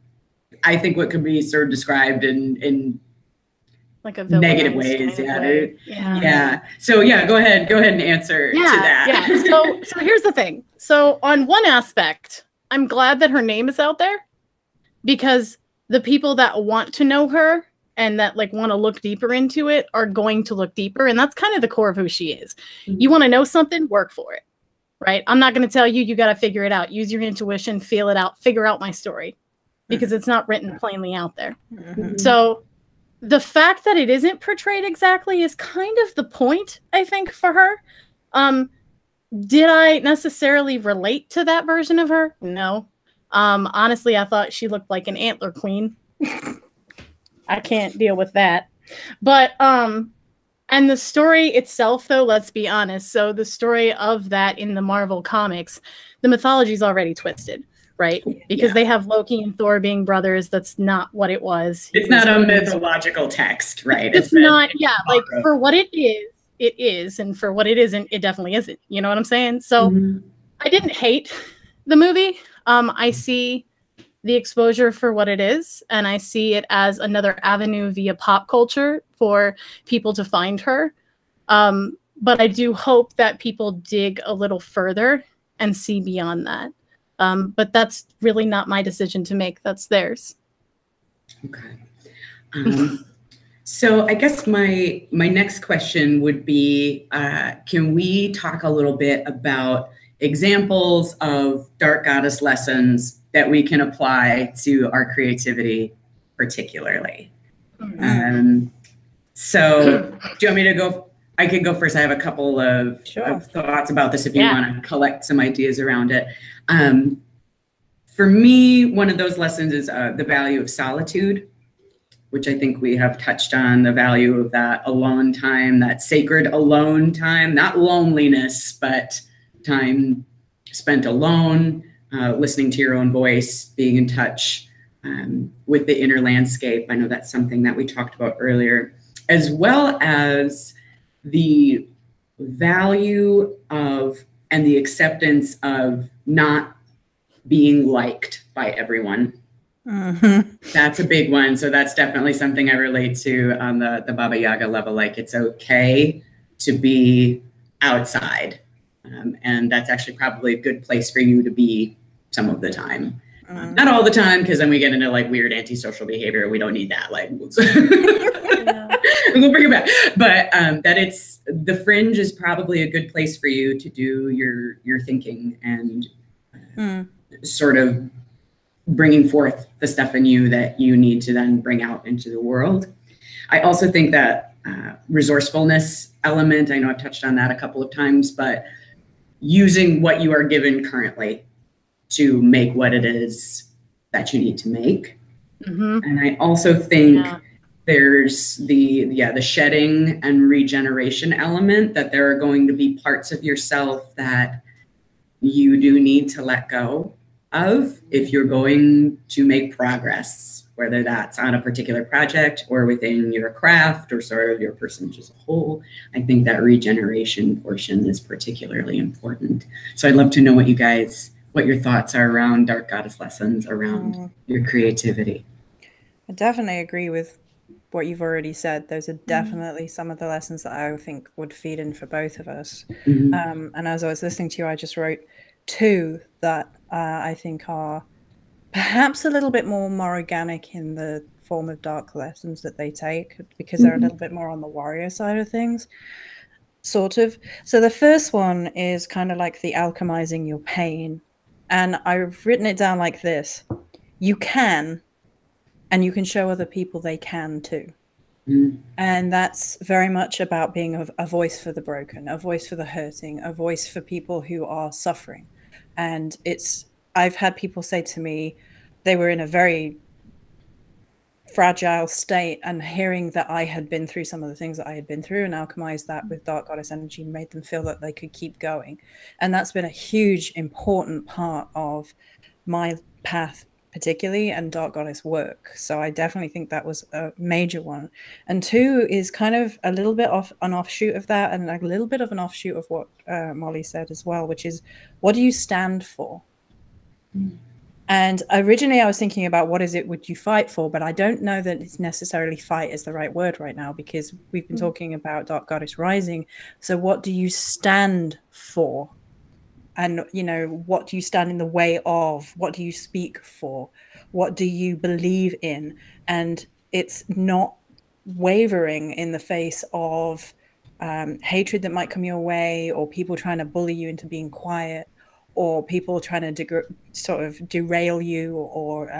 I think, what could be sort of described in like a negative villainized ways. kind of Yeah, way. Yeah. yeah. So yeah, go ahead and answer to that. Yeah. So here's the thing. So on one aspect, I'm glad that her name is out there, because the people that want to know her and that like want to look deeper into it are going to look deeper, and that's kind of the core of who she is. You want to know something, work for it, right? I'm not going to tell you, you got to figure it out. Use your intuition, feel it out, figure out my story, because it's not written plainly out there. So the fact that it isn't portrayed exactly is kind of the point, I think, for her. Did I necessarily relate to that version of her? No. Honestly, I thought she looked like an antler queen. I can't deal with that. But and the story itself, though, let's be honest. So the story of that in the Marvel comics, the mythology is already twisted, right? Because they have Loki and Thor being brothers. That's not what it was. It's not a mythological text, right? It's not, yeah, like for what it is, and for what it isn't, it definitely isn't. You know what I'm saying? So I didn't hate the movie. I see the exposure for what it is, and I see it as another avenue via pop culture for people to find her. But I do hope that people dig a little further and see beyond that. But that's really not my decision to make. That's theirs. Okay. So I guess my next question would be, can we talk a little bit about examples of dark goddess lessons that we can apply to our creativity particularly? So do you want me to go? I can go first. I have a couple of thoughts about this if you want to collect some ideas around it. For me, one of those lessons is the value of solitude, which I think we have touched on, the value of that alone time, that sacred alone time, not loneliness, but time spent alone, listening to your own voice, being in touch with the inner landscape. I know that's something that we talked about earlier, as well as the value of and the acceptance of not being liked by everyone. That's a big one. So that's definitely something I relate to on the Baba Yaga level. Like, it's okay to be outside. And that's actually probably a good place for you to be some of the time. Not all the time, because then we get into like weird antisocial behavior. We don't need that. Like, we'll bring it back. But that it's, the fringe is probably a good place for you to do your thinking and sort of bringing forth the stuff in you that you need to then bring out into the world. I also think that resourcefulness element, I know I've touched on that a couple of times, but using what you are given currently to make what it is that you need to make. And I also think there's the shedding and regeneration element, that there are going to be parts of yourself that you do need to let go of if you're going to make progress, whether that's on a particular project or within your craft or sort of your personage as a whole. I think that regeneration portion is particularly important. So I'd love to know what your thoughts are around dark goddess lessons, around your creativity. I definitely agree with what you've already said. Those are definitely some of the lessons that I think would feed in for both of us. And as I was listening to you, I just wrote two that I think are perhaps a little bit more organic in the form of dark lessons that they take, because they're a little bit more on the warrior side of things, sort of. So the first one is kind of like the alchemizing your pain. And I've written it down like this: you can, and you can show other people they can too. And that's very much about being a voice for the broken, a voice for the hurting, a voice for people who are suffering. And I've had people say to me, they were in a very fragile state, and hearing that I had been through some of the things that I had been through and alchemized that with dark goddess energy made them feel that they could keep going. And that's been a huge, important part of my path, particularly, and dark goddess work. So I definitely think that was a major one. And two is kind of a little bit an offshoot of that, and a little bit of an offshoot of what Molly said as well, which is, what do you stand for? And originally I was thinking about what is it would you fight for, but I don't know that it's necessarily fight is the right word right now, because we've been talking about Dark Goddess Rising. So what do you stand for? And, you know, what do you stand in the way of? What do you speak for? What do you believe in? And it's not wavering in the face of hatred that might come your way, or people trying to bully you into being quiet, or people trying to sort of derail you, or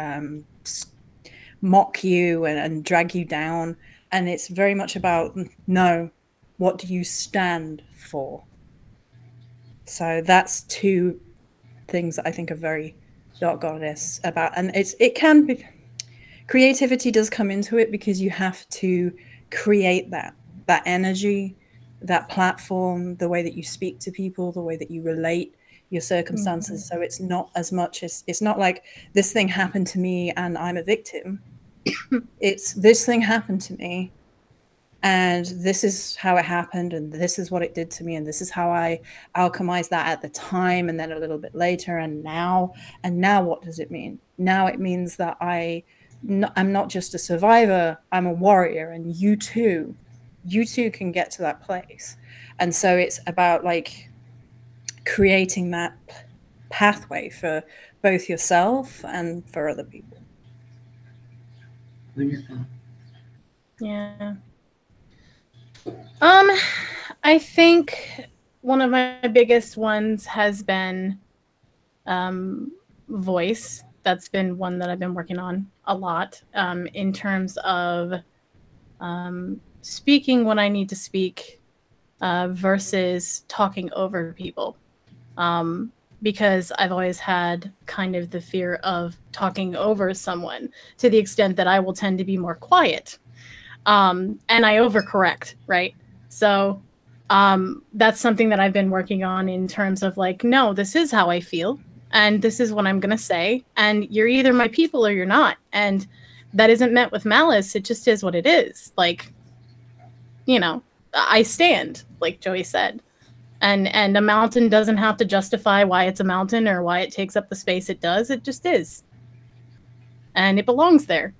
mock you and drag you down. And it's very much about, no, what do you stand for? So that's two things that I think are very Dark Goddess about. And it can be, creativity does come into it, because you have to create that energy, that platform, the way that you speak to people, the way that you relate your circumstances. So it's not as much as, it's not like this thing happened to me and I'm a victim. It's this thing happened to me and this is how it happened, and this is what it did to me, and this is how I alchemized that at the time, and then a little bit later, and now what does it mean? Now it means that I'm not just a survivor, I'm a warrior, and you too can get to that place. And so it's about like creating that pathway for both yourself and for other people. Wonderful. Yeah. I think one of my biggest ones has been voice. That's been one that I've been working on a lot, in terms of speaking when I need to speak, versus talking over people. Because I've always had kind of the fear of talking over someone, to the extent that I will tend to be more quiet. And I overcorrect, right? So that's something that I've been working on, in terms of like, no, this is how I feel, and this is what I'm going to say, and you're either my people or you're not. And that isn't meant with malice. It just is what it is. Like, you know, I stand, like Joey said. And a mountain doesn't have to justify why it's a mountain or why it takes up the space it does. It just is. And it belongs there.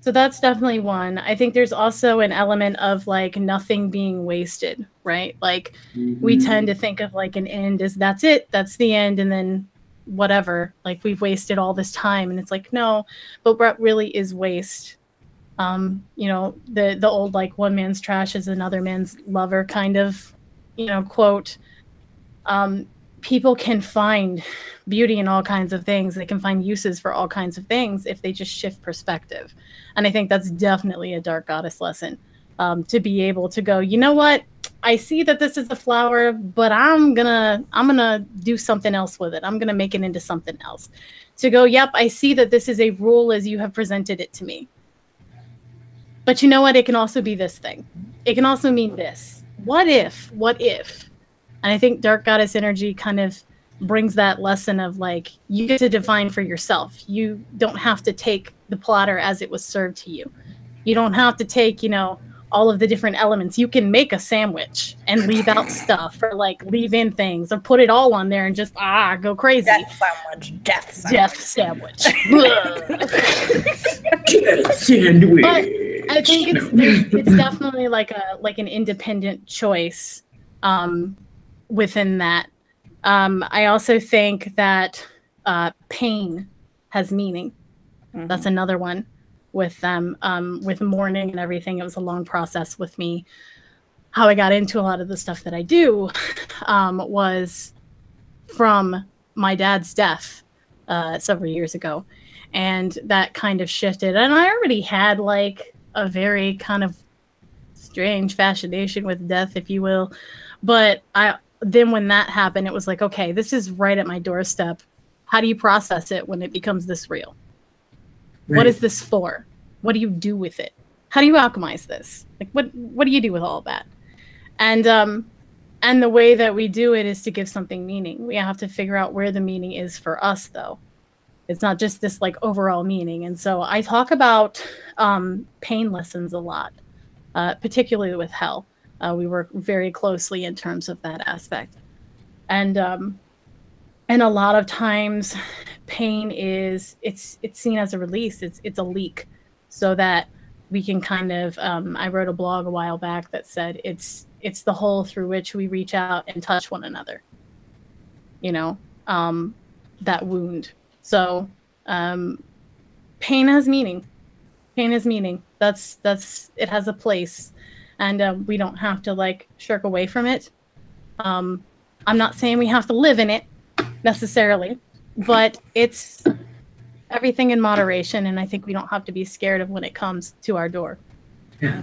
So that's definitely one. I think there's also an element of like nothing being wasted, right? Like we tend to think of like an end as that's it, that's the end, and then whatever, like we've wasted all this time. And it's like, no, but what really is waste? You know, the old like one man's trash is another man's lover kind of, you know, quote. People can find beauty in all kinds of things. They can find uses for all kinds of things if they just shift perspective. And I think that's definitely a Dark Goddess lesson, to be able to go, you know what? I see that this is a flower, but I'm gonna do something else with it. I'm gonna make it into something else. To go, yep, I see that this is a rule as you have presented it to me. But you know what? It can also be this thing. It can also mean this. What if? What if? And I think Dark Goddess energy kind of brings that lesson of like, you get to define for yourself. You don't have to take the platter as it was served to you. You don't have to take, you know, all of the different elements. You can make a sandwich and leave out stuff, or like leave in things, or put it all on there and just go crazy. Death sandwich. Sandwich. But I think it's definitely like an independent choice within that. I also think that pain has meaning. Mm-hmm. That's another one with them, with mourning and everything. It was a long process with me. How I got into a lot of the stuff that I do was from my dad's death several years ago. And that kind of shifted. And I already had like a very kind of strange fascination with death, if you will. But then when that happened, it was like, okay, this is right at my doorstep. How do you process it when it becomes this real? Right. What is this for? What do you do with it? How do you alchemize this? Like, what do you do with all of that? And the way that we do it is to give something meaning. We have to figure out where the meaning is for us, though. It's not just this like overall meaning. And so I talk about pain lessons a lot, particularly with hell. We work very closely in terms of that aspect. And And a lot of times pain is, it's seen as a release. It's a leak, so that we can kind of, I wrote a blog a while back that said it's the hole through which we reach out and touch one another, you know, that wound. So pain has meaning. Pain has meaning. That's it has a place, and we don't have to like shirk away from it. I'm not saying we have to live in it necessarily, but it's everything in moderation, and I think we don't have to be scared of when it comes to our door. Yeah.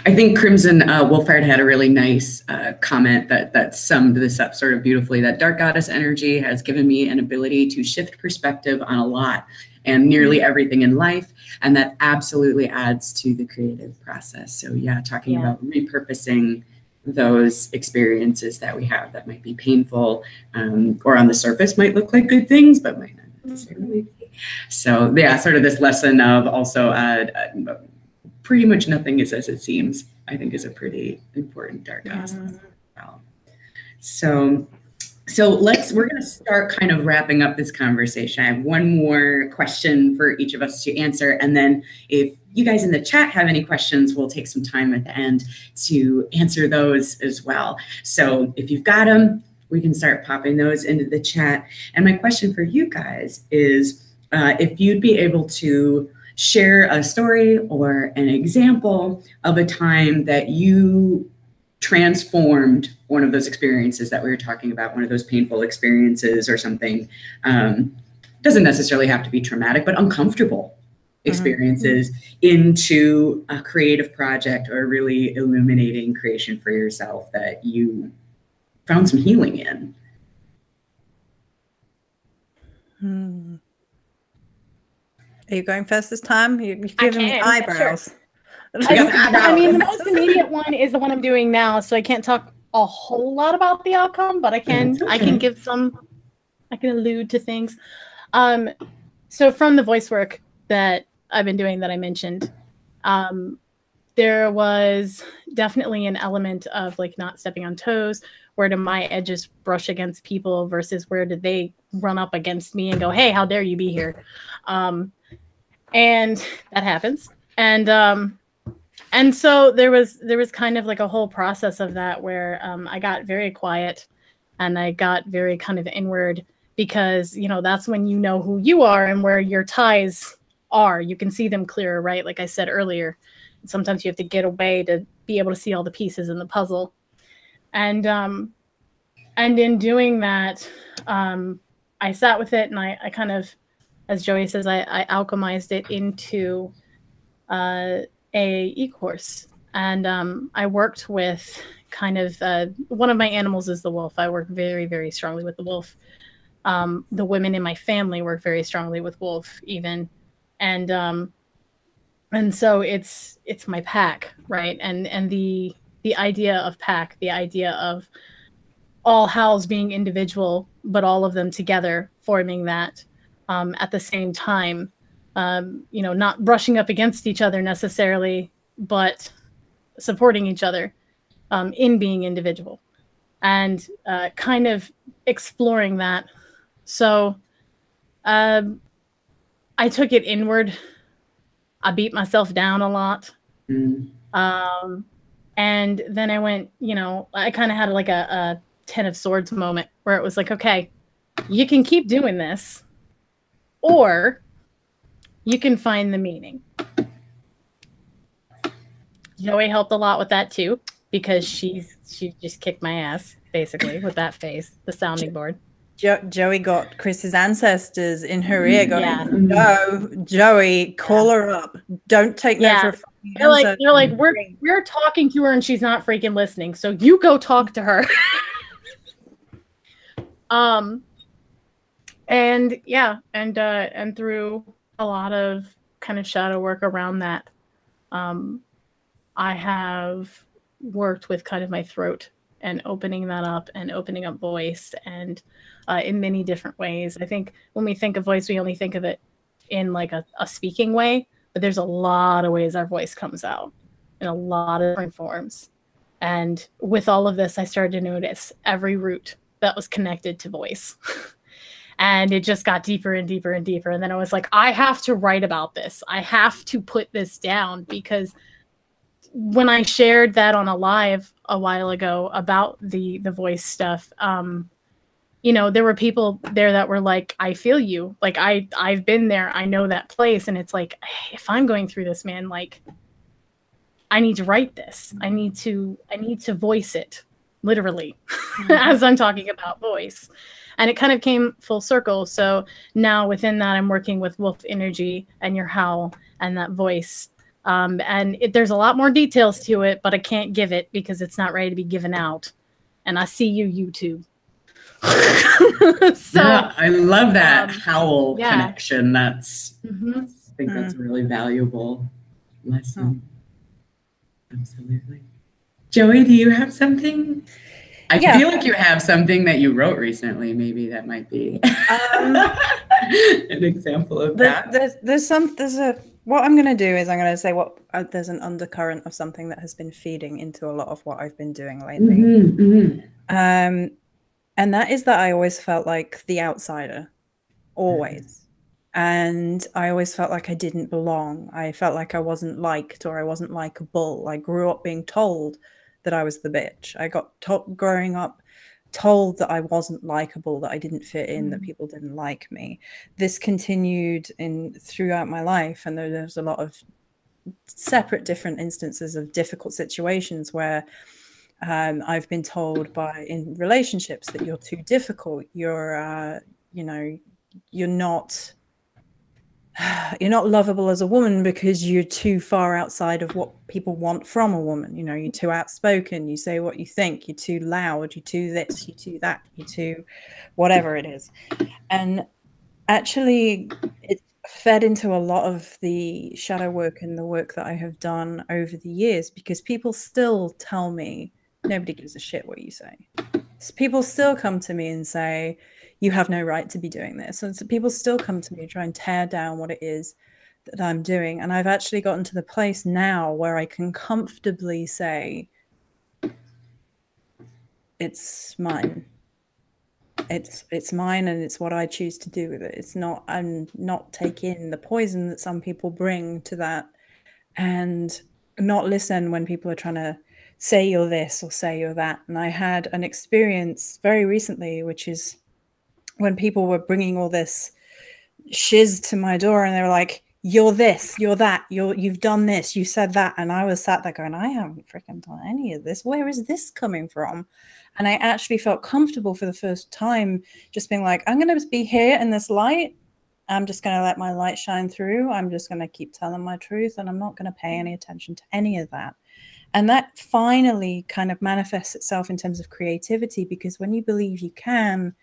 I think Crimson Wolfheart had a really nice comment that summed this up sort of beautifully, that Dark Goddess energy has given me an ability to shift perspective on a lot and nearly everything in life, and that absolutely adds to the creative process. So yeah, talking about repurposing those experiences that we have that might be painful, or on the surface might look like good things, but might not necessarily be. So yeah, sort of this lesson of also pretty much nothing is as it seems, I think is a pretty important Dark Goddess as well. So we're going to start kind of wrapping up this conversation. I have one more question for each of us to answer. And then if you guys in the chat have any questions, we'll take some time at the end to answer those as well. So if you've got them, we can start popping those into the chat. And my question for you guys is if you'd be able to share a story or an example of a time that you transformed one of those experiences that we were talking about, one of those painful experiences or something. Doesn't necessarily have to be traumatic, but uncomfortable experiences into a creative project or really illuminating creation for yourself that you found some healing in. Are you going first this time? You're giving me eyebrows. Sure. I mean, the most immediate one is the one I'm doing now, so I can't talk a whole lot about the outcome, but I can give some, I can allude to things. So from the voice work that I've been doing that I mentioned, there was definitely an element of like not stepping on toes. Where do my edges brush against people versus where did they run up against me and go, hey, how dare you be here? And that happens. And so there was kind of like a whole process of that where I got very quiet and I got very kind of inward, because, you know, that's when you know who you are and where your ties are. You can see them clearer, right? Like I said earlier, sometimes you have to get away to be able to see all the pieces in the puzzle. And in doing that, I sat with it and I kind of, as Joey says, I alchemized it into a e-course. And I worked with kind of, one of my animals is the wolf. I work very, very strongly with the wolf. The women in my family work very strongly with wolf even. And so it's my pack, right? And the idea of pack, the idea of all howls being individual, but all of them together forming that at the same time, you know, not brushing up against each other necessarily, but supporting each other in being individual, and kind of exploring that. So I took it inward. I beat myself down a lot. And then I went, you know, I kind of had like a 10 of Swords moment where it was like, okay, you can keep doing this, or you can find the meaning. Joey helped a lot with that too, because she just kicked my ass basically with that face, the sounding board. Joey got Chris's ancestors in her ear going, no, Joey, call her up. Don't take no for a fucking answer. You're like, we're talking to her and she's not freaking listening. So you go talk to her. And yeah, and through a lot of kind of shadow work around that, I have worked with kind of my throat and opening that up and opening up voice, and in many different ways. I think when we think of voice, we only think of it in like a speaking way, but there's a lot of ways our voice comes out in a lot of different forms. And with all of this, I started to notice every root that was connected to voice. And it just got deeper and deeper and deeper. And then I was like, I have to write about this. I have to put this down, because when I shared that on a live a while ago about the voice stuff, you know, there were people there that were like, I feel you. Like I've been there. I know that place. And it's like, if I'm going through this, man, like I need to write this. I need to voice it, literally, as I'm talking about voice. And it kind of came full circle. So now within that, I'm working with Wolf Energy and Your Howl and that voice. And there's a lot more details to it, but I can't give it because it's not ready to be given out. And I see you, YouTube. So yeah, I love that howl connection. That's I think that's a really valuable lesson. Absolutely. Joey, do you have something? I feel like you have something that you wrote recently. Maybe that might be an example of that. What I'm going to do is I'm going to say there's an undercurrent of something that has been feeding into a lot of what I've been doing lately. And that is that I always felt like the outsider, always. And I always felt like I didn't belong. I felt like I wasn't liked, or I wasn't likable. I grew up being told that I was the bitch. I got growing up told that I wasn't likable, that I didn't fit in, that people didn't like me. This continued throughout my life, and there's a lot of separate different instances of difficult situations where I've been told in relationships that you're too difficult, you're not lovable as a woman because you're too far outside of what people want from a woman. You know, you're too outspoken, you say what you think, you're too loud, you're too this, you're too that, you're too whatever it is. And actually it fed into a lot of the shadow work and the work that I have done over the years, because people still tell me nobody gives a shit what you say. So people still come to me and say, you have no right to be doing this. And so people still come to me and try and tear down what it is that I'm doing. And I've actually gotten to the place now where I can comfortably say, it's mine. It's mine, and it's what I choose to do with it. It's not, I'm not taking the poison that some people bring to that, and not listen when people are trying to say you're this or say you're that. And I had an experience very recently, which is when people were bringing all this shiz to my door, and they were like, you're this, you're that, you've done this, you said that. And I was sat there going, I haven't freaking done any of this. Where is this coming from? And I actually felt comfortable for the first time, just being like, I'm going to be here in this light. I'm just going to let my light shine through. I'm just going to keep telling my truth, and I'm not going to pay any attention to any of that. And that finally kind of manifests itself in terms of creativity, because when you believe you can,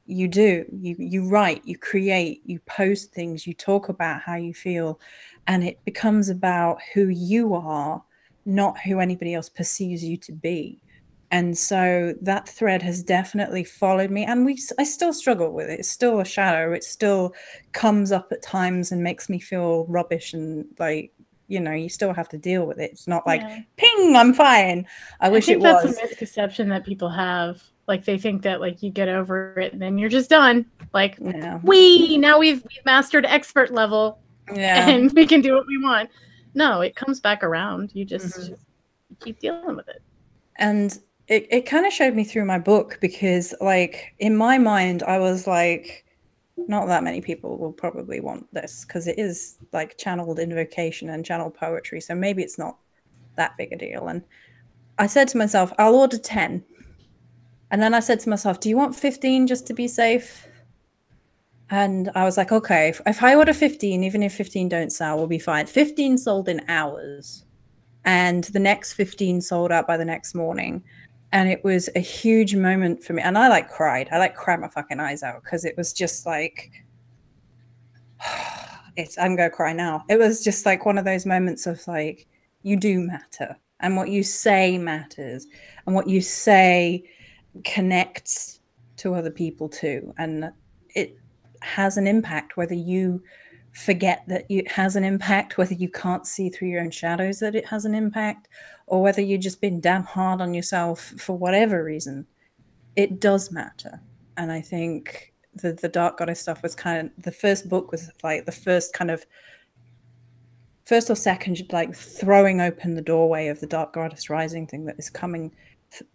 you do. You write, you create, you post things, you talk about how you feel, and it becomes about who you are, not who anybody else perceives you to be. And so that thread has definitely followed me, and I still struggle with it. It's still a shadow. It still comes up at times and makes me feel rubbish, and like, you know, you still have to deal with it. It's not like, ping, I'm fine. I wish it was. That's a misconception that people have. Like, they think that like you get over it and then you're just done. Like, now we've mastered expert level, and we can do what we want. No, it comes back around. You just keep dealing with it. And it kind of showed me through my book, because like in my mind, I was like, not that many people will probably want this, because it is like channeled invocation and channeled poetry. So maybe it's not that big a deal. And I said to myself, I'll order 10. And then I said to myself, do you want 15 just to be safe? And I was like, okay, if I order 15, even if 15 don't sell, we'll be fine. 15 sold in hours. And the next 15 sold out by the next morning. And it was a huge moment for me. And I like cried. I like cried my fucking eyes out, because it was just like, I'm going to cry now. It was just like one of those moments of like, you do matter. And what you say matters. And what you say connects to other people too. And it has an impact, whether you forget that it has an impact, whether you can't see through your own shadows that it has an impact, or whether you've just been damn hard on yourself for whatever reason. it does matter. And I think the Dark Goddess stuff was kind of, the first book was like the first kind of, first or second, like throwing open the doorway of the Dark Goddess Rising thing that is coming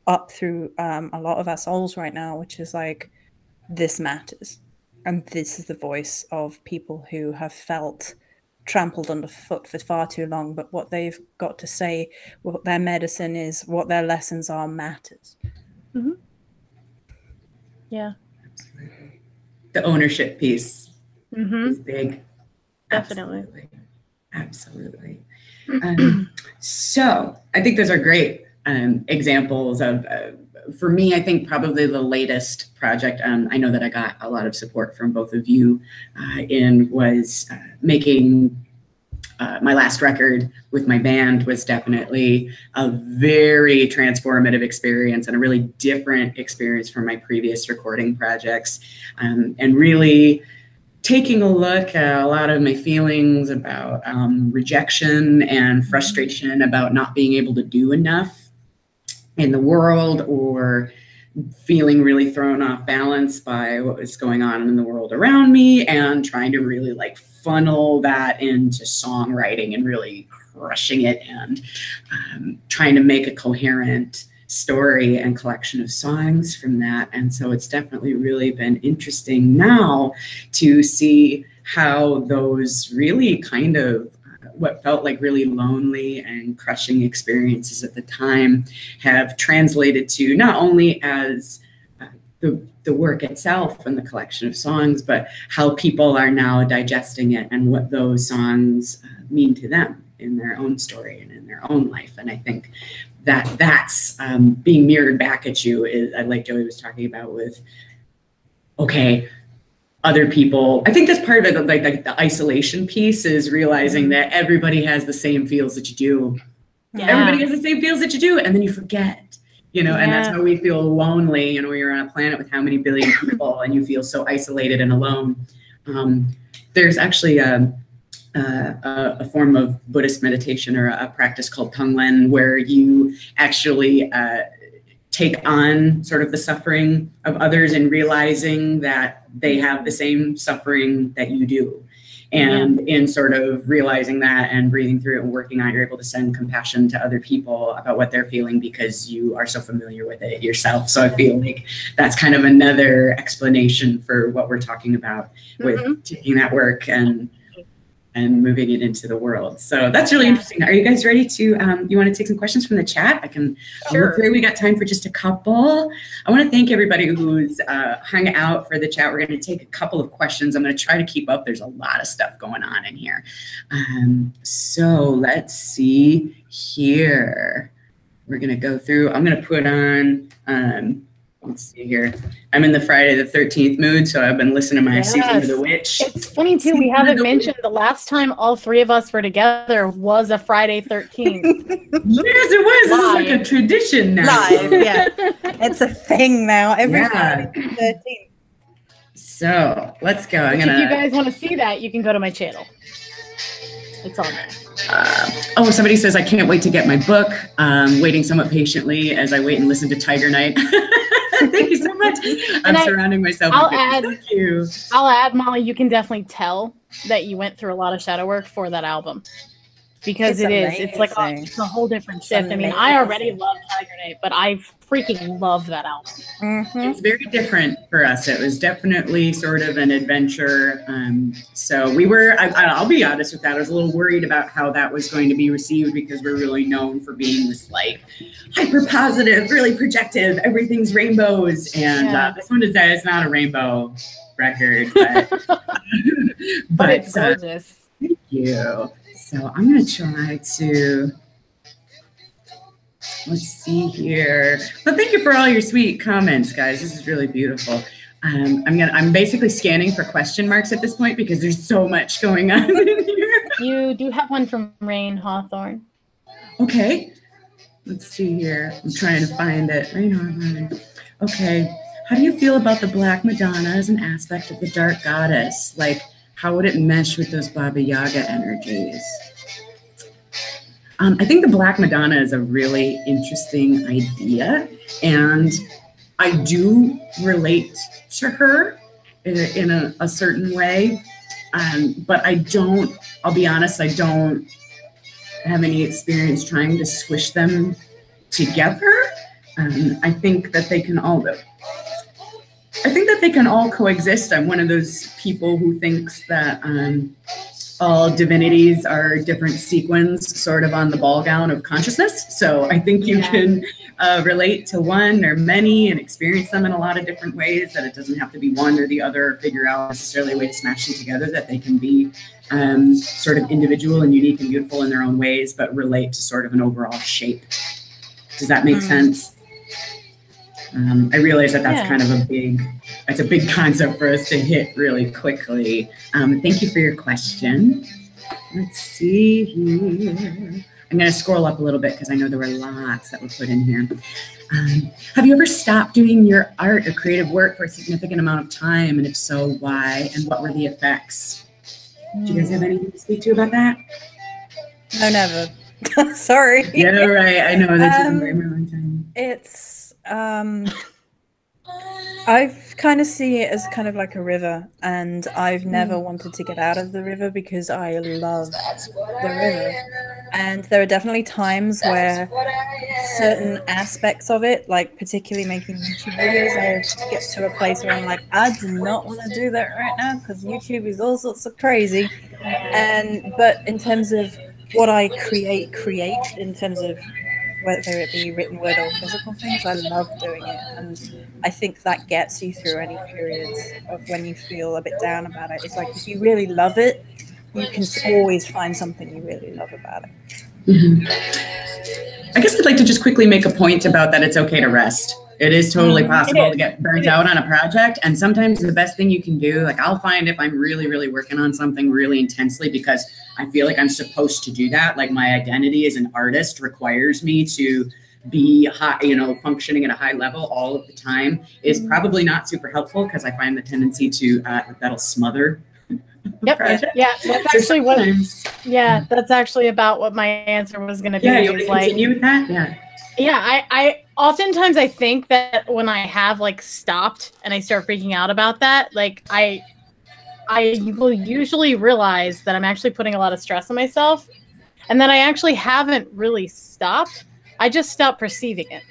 up through a lot of our souls right now, which is like, this matters. And this is the voice of people who have felt trampled underfoot for far too long, but what they've got to say, what their medicine is, what their lessons are, matters. Mm-hmm. Yeah. Absolutely. The ownership piece is big. Definitely. Absolutely. So I think those are great examples of, for me, I think probably the latest project, I know that I got a lot of support from both of you in was making my last record with my band was definitely a very transformative experience and a really different experience from my previous recording projects, and really taking a look at a lot of my feelings about rejection and frustration about not being able to do enough in the world, or feeling really thrown off balance by what was going on in the world around me, and trying to really like funnel that into songwriting and really crushing it, and trying to make a coherent story and collection of songs from that. And so it's definitely really been interesting now to see how those really kind of what felt like really lonely and crushing experiences at the time have translated to not only as the work itself and the collection of songs, but how people are now digesting it and what those songs mean to them in their own story and in their own life. And I think that that's being mirrored back at you, is like Joey was talking about with, okay, other people. I think that's part of it, like the isolation piece is realizing that everybody has the same feels that you do. Yeah. Everybody has the same feels that you do, and then you forget, you know, and that's how we feel lonely, you know, you're on a planet with how many billion people and you feel so isolated and alone. There's actually a form of Buddhist meditation or a practice called Tonglen, where you actually take on sort of the suffering of others and realizing that they have the same suffering that you do. And in sort of realizing that and breathing through it and working on it, you're able to send compassion to other people about what they're feeling because you are so familiar with it yourself. So I feel like that's kind of another explanation for what we're talking about with taking that work and moving it into the world. So that's really interesting. Are you guys ready to, you want to take some questions from the chat? I can look through. We got time for just a couple. I want to thank everybody who's hung out for the chat. We're going to take a couple of questions. I'm going to try to keep up. There's a lot of stuff going on in here. So let's see here. We're going to go through. I'm going to put on, let's see here. I'm in the Friday the 13th mood, so I've been listening to my Season of the Witch. It's funny, too. We haven't mentioned the last time all three of us were together was a Friday 13th. Yes, it was. This is like a tradition now. Live, yeah. It's a thing now. Every Friday the 13th. So let's go. If you guys want to see that, you can go to my channel. It's on there. Oh, somebody says, I can't wait to get my book. Waiting somewhat patiently as I wait and listen to Tiger Night. Thank you so much. I'm surrounding myself with it. Thank you. I'll add, Molly, you can definitely tell that you went through a lot of shadow work for that album. Because it's like it's a whole different shift. I mean, I already love Tiger Night, but I freaking love that album. It's very different for us. It was definitely sort of an adventure. So we were, I'll be honest with that, I was a little worried about how that was going to be received, because we're really known for being this like hyper positive, really projective, everything's rainbows. And this one is not a rainbow record, but it's gorgeous. Thank you. So I'm going to try to, let's see here. Well, thank you for all your sweet comments, guys. This is really beautiful. I'm basically scanning for question marks at this point because there's so much going on in here. You do have one from Rain Hawthorne. Okay. Let's see here. I'm trying to find it. Rain Hawthorne. Okay. How do you feel about the Black Madonna as an aspect of the Dark Goddess? Like, how would it mesh with those Baba Yaga energies? I think the Black Madonna is a really interesting idea. And I do relate to her in a certain way, but I'll be honest, I don't have any experience trying to squish them together. I think that they can all coexist. I'm one of those people who thinks that all divinities are different sequins sort of on the ball gown of consciousness. So I think you can relate to one or many and experience them in a lot of different ways, that it doesn't have to be one or the other, or figure out necessarily a way to smash them together, that they can be sort of individual and unique and beautiful in their own ways, but relate to sort of an overall shape. Does that make sense? I realize that that's kind of a big concept for us to hit really quickly. Thank you for your question. Let's see here. I'm going to scroll up a little bit because I know there were lots that were put in here. Have you ever stopped doing your art or creative work for a significant amount of time? And if so, why? And what were the effects? Do you guys have anything to speak to about that? No, never. Sorry. Yeah, right. I know that's a very long time. It's I've kind of see it as kind of like a river, and I've never wanted to get out of the river because I love the river. And there are definitely times where certain aspects of it, like particularly making YouTube videos, I get to a place where I'm like, I do not want to do that right now because YouTube is all sorts of crazy. But in terms of what I create in terms of whether it be written word or physical things, I love doing it. And I think that gets you through any periods of when you feel a bit down about it. It's like, if you really love it, you can always find something you really love about it. I guess I'd like to just quickly make a point about that it's okay to rest. It is totally possible to get burnt out on a project. And sometimes the best thing you can do, like I'll find if I'm really, really working on something really intensely because I feel like I'm supposed to do that, like my identity as an artist requires me to be high, functioning at a high level all of the time, is probably not super helpful because I find the tendency to, that'll smother. Yep. Project. Yeah. That's actually that's actually about what my answer was going to be. Yeah. You want to continue with that? Yeah. Yeah. I oftentimes I think that when I have like stopped and I start freaking out about that, like I will usually realize that I'm actually putting a lot of stress on myself and that I actually haven't really stopped. I just stopped perceiving it.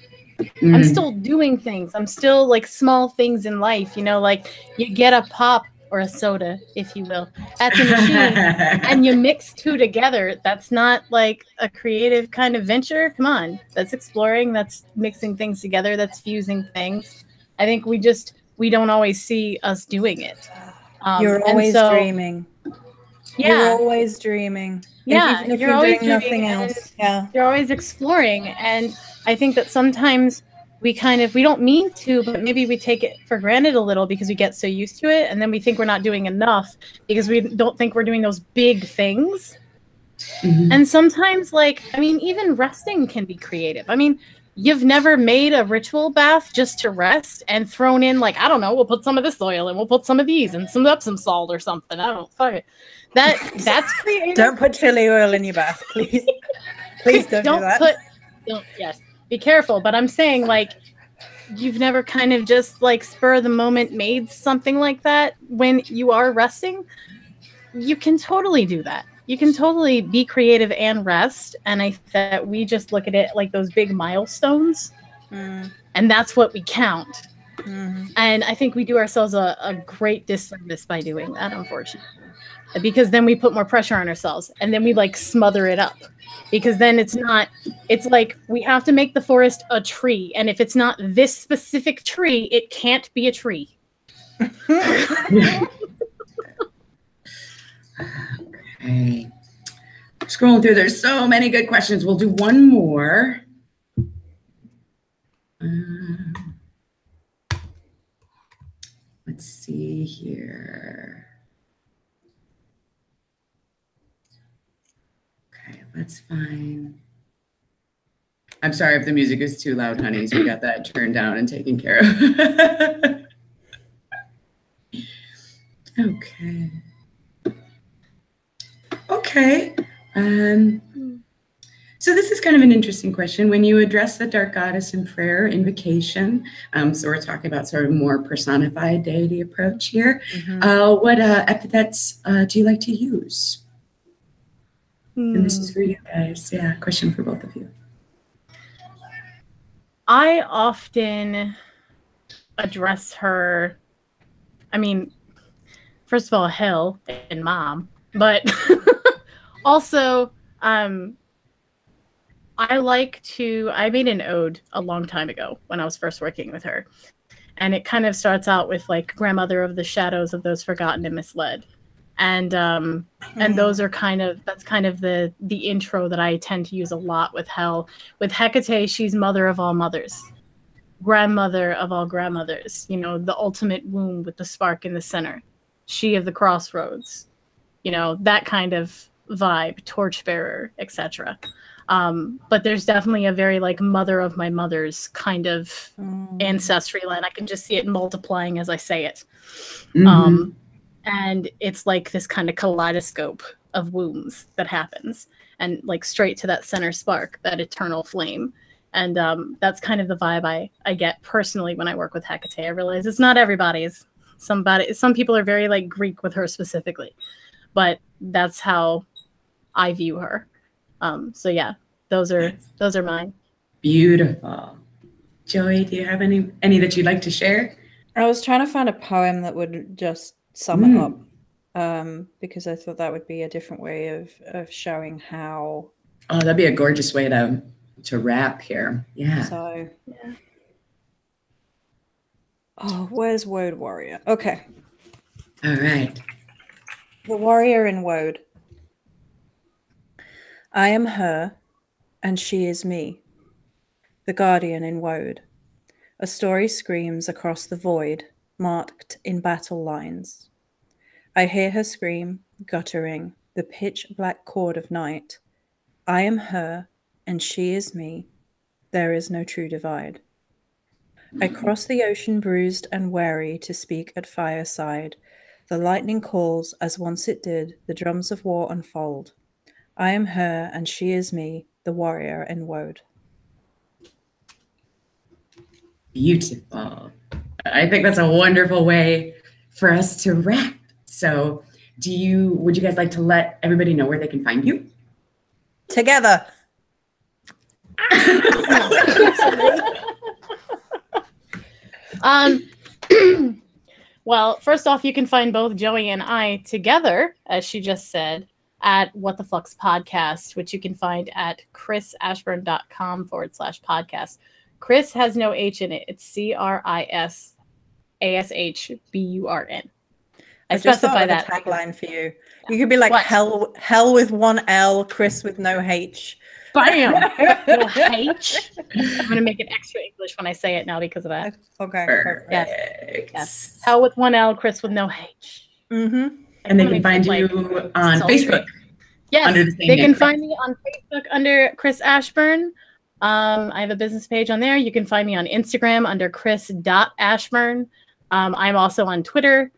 I'm still doing things. I'm still like small things in life, like you get a pop or a soda, if you will, at the machine and you mix two together. That's not like a creative kind of venture. Come on. That's exploring. That's mixing things together. That's fusing things. I think we don't always see us doing it. You're always dreaming. Yeah. You're always dreaming. Yeah. Even if you're doing nothing else. Yeah. You're always exploring. And I think that sometimes we don't mean to, but maybe we take it for granted a little because we get so used to it. And then we think we're not doing enough because we don't think we're doing those big things. And sometimes even resting can be creative. I mean, you've never made a ritual bath just to rest and thrown in I don't know, we'll put some of this oil and we'll put some of these and some Epsom salt or something. I don't know. Fuck it. That's creative. Don't put chili oil in your bath, please. Please don't do that. Yes. Be careful. But I'm saying you've never kind of just spur of the moment made something like that when you are resting. You can totally do that. You can totally be creative and rest. And I think that we just look at it like those big milestones. And that's what we count. And I think we do ourselves a great disservice by doing that, unfortunately. Because then we put more pressure on ourselves and then we smother it up. Because then it's like we have to make the forest a tree. And if it's not this specific tree, it can't be a tree. Okay. Scrolling through, there's so many good questions. We'll do one more. Let's see here. Okay, that's fine. I'm sorry if the music is too loud, honeys. We got that turned down and taken care of. Okay. Okay. So this is kind of an interesting question. When you address the dark goddess in prayer, invocation, so we're talking about sort of more personified deity approach here. What epithets do you like to use? And this is for you guys. Yeah, question for both of you. I often address her, I mean, first of all, hell and mom, but also, I made an ode a long time ago when I was first working with her. And it kind of starts out with like grandmother of the shadows of those forgotten and misled. And those are that's kind of the intro that I tend to use a lot with hell. With Hecate, she's mother of all mothers, grandmother of all grandmothers, you know, the ultimate womb with the spark in the center, she of the crossroads, you know, that kind of vibe, torchbearer, etc. But there's definitely a very like mother of my mothers kind of ancestry line. I can just see it multiplying as I say it. And it's like this kind of kaleidoscope of wombs that happens, and like straight to that center spark, that eternal flame. And that's kind of the vibe I get personally when I work with Hecate. I realize it's not everybody's. Some people are very like Greek with her specifically, but that's how I view her. So yeah, those are mine. Beautiful. Joey, do you have any that you'd like to share? I was trying to find a poem that would just sum it up, because I thought that would be a different way of showing how. Oh, that'd be a gorgeous way to wrap here. Yeah. So yeah. Oh, where's Woad Warrior? Okay. All right. The warrior in Woad. I am her, and she is me. The guardian in Woad. A story screams across the void, marked in battle lines. I hear her scream, guttering, the pitch-black chord of night. I am her, and she is me. There is no true divide. I cross the ocean bruised and weary to speak at fireside. The lightning calls as once it did, the drums of war unfold. I am her, and she is me, the warrior in Woad. Beautiful. I think that's a wonderful way for us to wrap. So would you guys like to let everybody know where they can find you? Together. Well, first off, you can find both Joey and I together, as she just said, at What the Flux Podcast, which you can find at chrisashburn.com/podcast. Cris has no H in it. It's CRISASHBURN. I specify that tagline for you. You could be like hell with one L, Cris with no H. Bam! No H. I'm gonna make it extra English when I say it now because of that. Okay. Perfect. Yes. Hell with one L, Cris with no H. Mm-hmm. And they can find you on Facebook. Yes, under the same they name. can find me on Facebook under Cris Ashburn. I have a business page on there. You can find me on Instagram under chris.ashburn. I'm also on Twitter.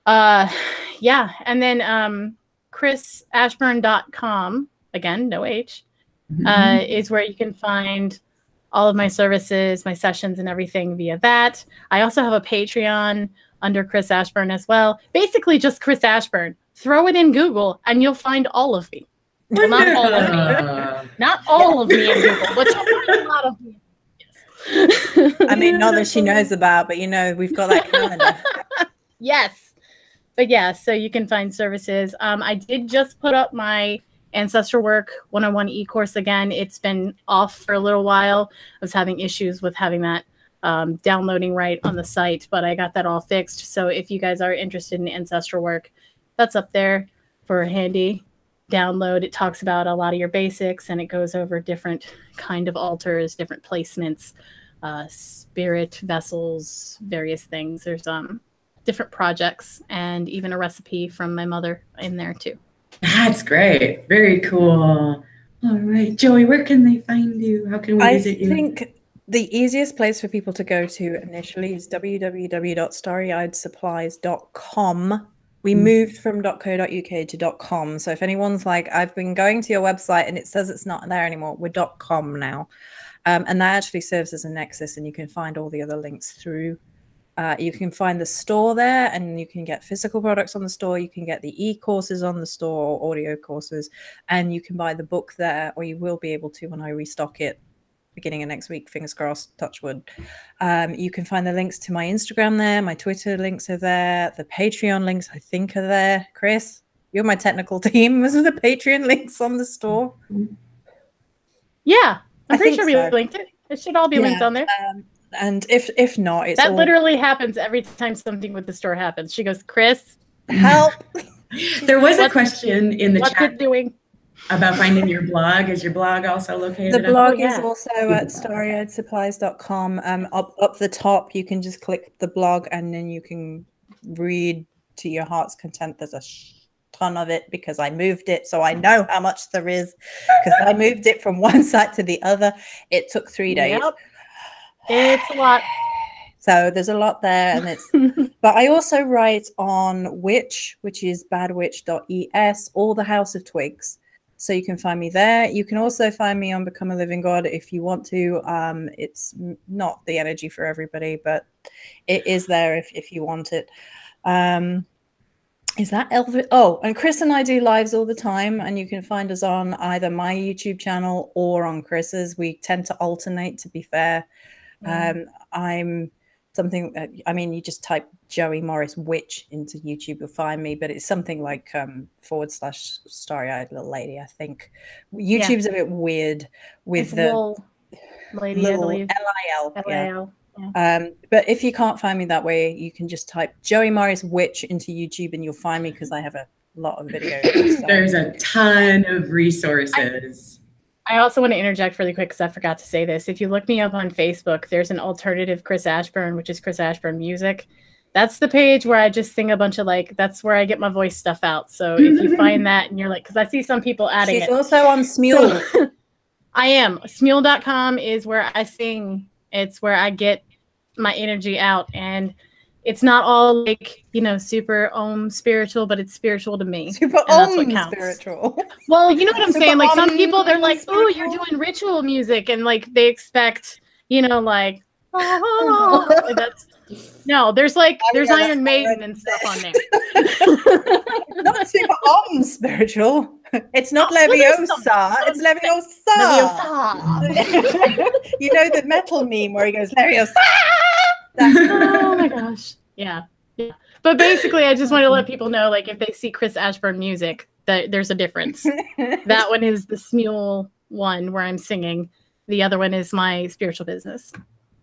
Yeah, and then chrisashburn.com, again, no H, is where you can find all of my services, my sessions, and everything via that. I also have a Patreon under Cris Ashburn as well. Basically, just Cris Ashburn. Throw it in Google, and you'll find all of me. Well, not all of me. Not all of me in Google, but you'll find a lot of me. Yes. I mean, not that she knows about, but you know, we've got that calendar. Yes. But yeah, so you can find services. I did just put up my Ancestral Work 101 e-course again. It's been off for a little while. I was having issues with having that downloading right on the site, but I got that all fixed. So if you guys are interested in Ancestral Work, that's up there for a handy download. It talks about a lot of your basics, and it goes over different kind of altars, different placements, spirit vessels, various things. There's different projects and even a recipe from my mother in there too. That's great. Very cool. All right, Joey, where can they find you? How can we visit you? I think the easiest place for people to go to initially is www.starryeyedsupplies.com. We moved from .co.uk to .com. So if anyone's like, I've been going to your website and it says it's not there anymore, we're .com now. And that actually serves as a nexus, and you can find all the other links through. You can find the store there, and you can get physical products on the store. You can get the e-courses on the store, or audio courses, and you can buy the book there, or you will be able to when I restock it beginning of next week, fingers crossed, touch wood. You can find the links to my Instagram there. My Twitter links are there. The Patreon links, I think, are there. Chris, you're my technical team. Was the Patreon links on the store? Yeah, I'm pretty sure we linked it. It should all be linked on there. And if not, it's that literally happens every time something with the store happens. She goes, Chris, help. There was a question in the chat. What's it doing? About finding your blog. Is your blog also located? The blog is also at starryeyesupplies.com. Up the top, you can just click the blog and then you can read to your heart's content. There's a ton of it because I moved it, so I know how much there is because I moved it from one site to the other. It took 3 days. Yep. It's a lot. So there's a lot there, and it's but I also write on Witch, which is badwitch.es, or the House of Twigs. So you can find me there. You can also find me on Become a Living God if you want to. It's not the energy for everybody, but it is there if you want it. Is that Elvis? Oh, and Chris and I do lives all the time, and you can find us on either my YouTube channel or on Chris's. We tend to alternate, to be fair. I'm something, I mean, you just type Joey Morris Witch into YouTube, you'll find me, but it's something like / starry-eyed little lady, I think. YouTube's a bit weird with it's the little lady, I believe. LIL. Yeah. But if you can't find me that way, you can just type Joey Morris Witch into YouTube and you'll find me because I have a lot of videos. There's a ton of resources. I also want to interject really quick because I forgot to say this. If you look me up on Facebook, there's an alternative Chris Ashburn, which is Chris Ashburn Music. That's the page where I just sing a bunch of that's where I get my voice stuff out. So if you find that and you're like, because I see some people adding it. She's also on Smule. So, I am. Smule.com is where I sing. It's where I get my energy out. And it's not all super spiritual, but it's spiritual to me. Super spiritual. Well, you know what I'm saying? Like some people, they're like, oh, you're doing ritual music. And they expect, that's there's Iron Maiden and stuff on there. Not super spiritual. It's not Leviosa. It's Leviosa. You know the metal meme where he goes, Leviosa. Oh my gosh. Yeah. But basically, I just want to let people know, if they see Chris Ashburn music, that there's a difference. That one is the Smule one where I'm singing. The other one is my spiritual business.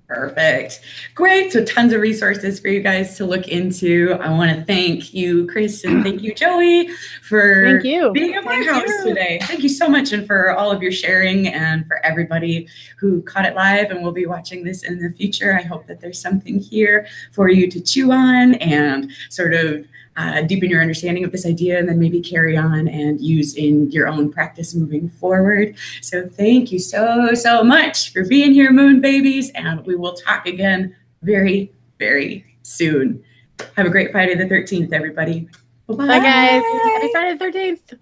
Perfect. Great. So tons of resources for you guys to look into. I want to thank you, Chris, and thank you, Joey, for being at my house today. Thank you so much, and for all of your sharing, and for everybody who caught it live and will be watching this in the future. I hope that there's something here for you to chew on and sort of deepen your understanding of this idea, and then maybe carry on and use in your own practice moving forward. So thank you so much for being here, Moon Babies, and we will talk again very, very soon. Have a great Friday the 13th, everybody. Bye-bye. Bye, guys. Happy Friday the 13th.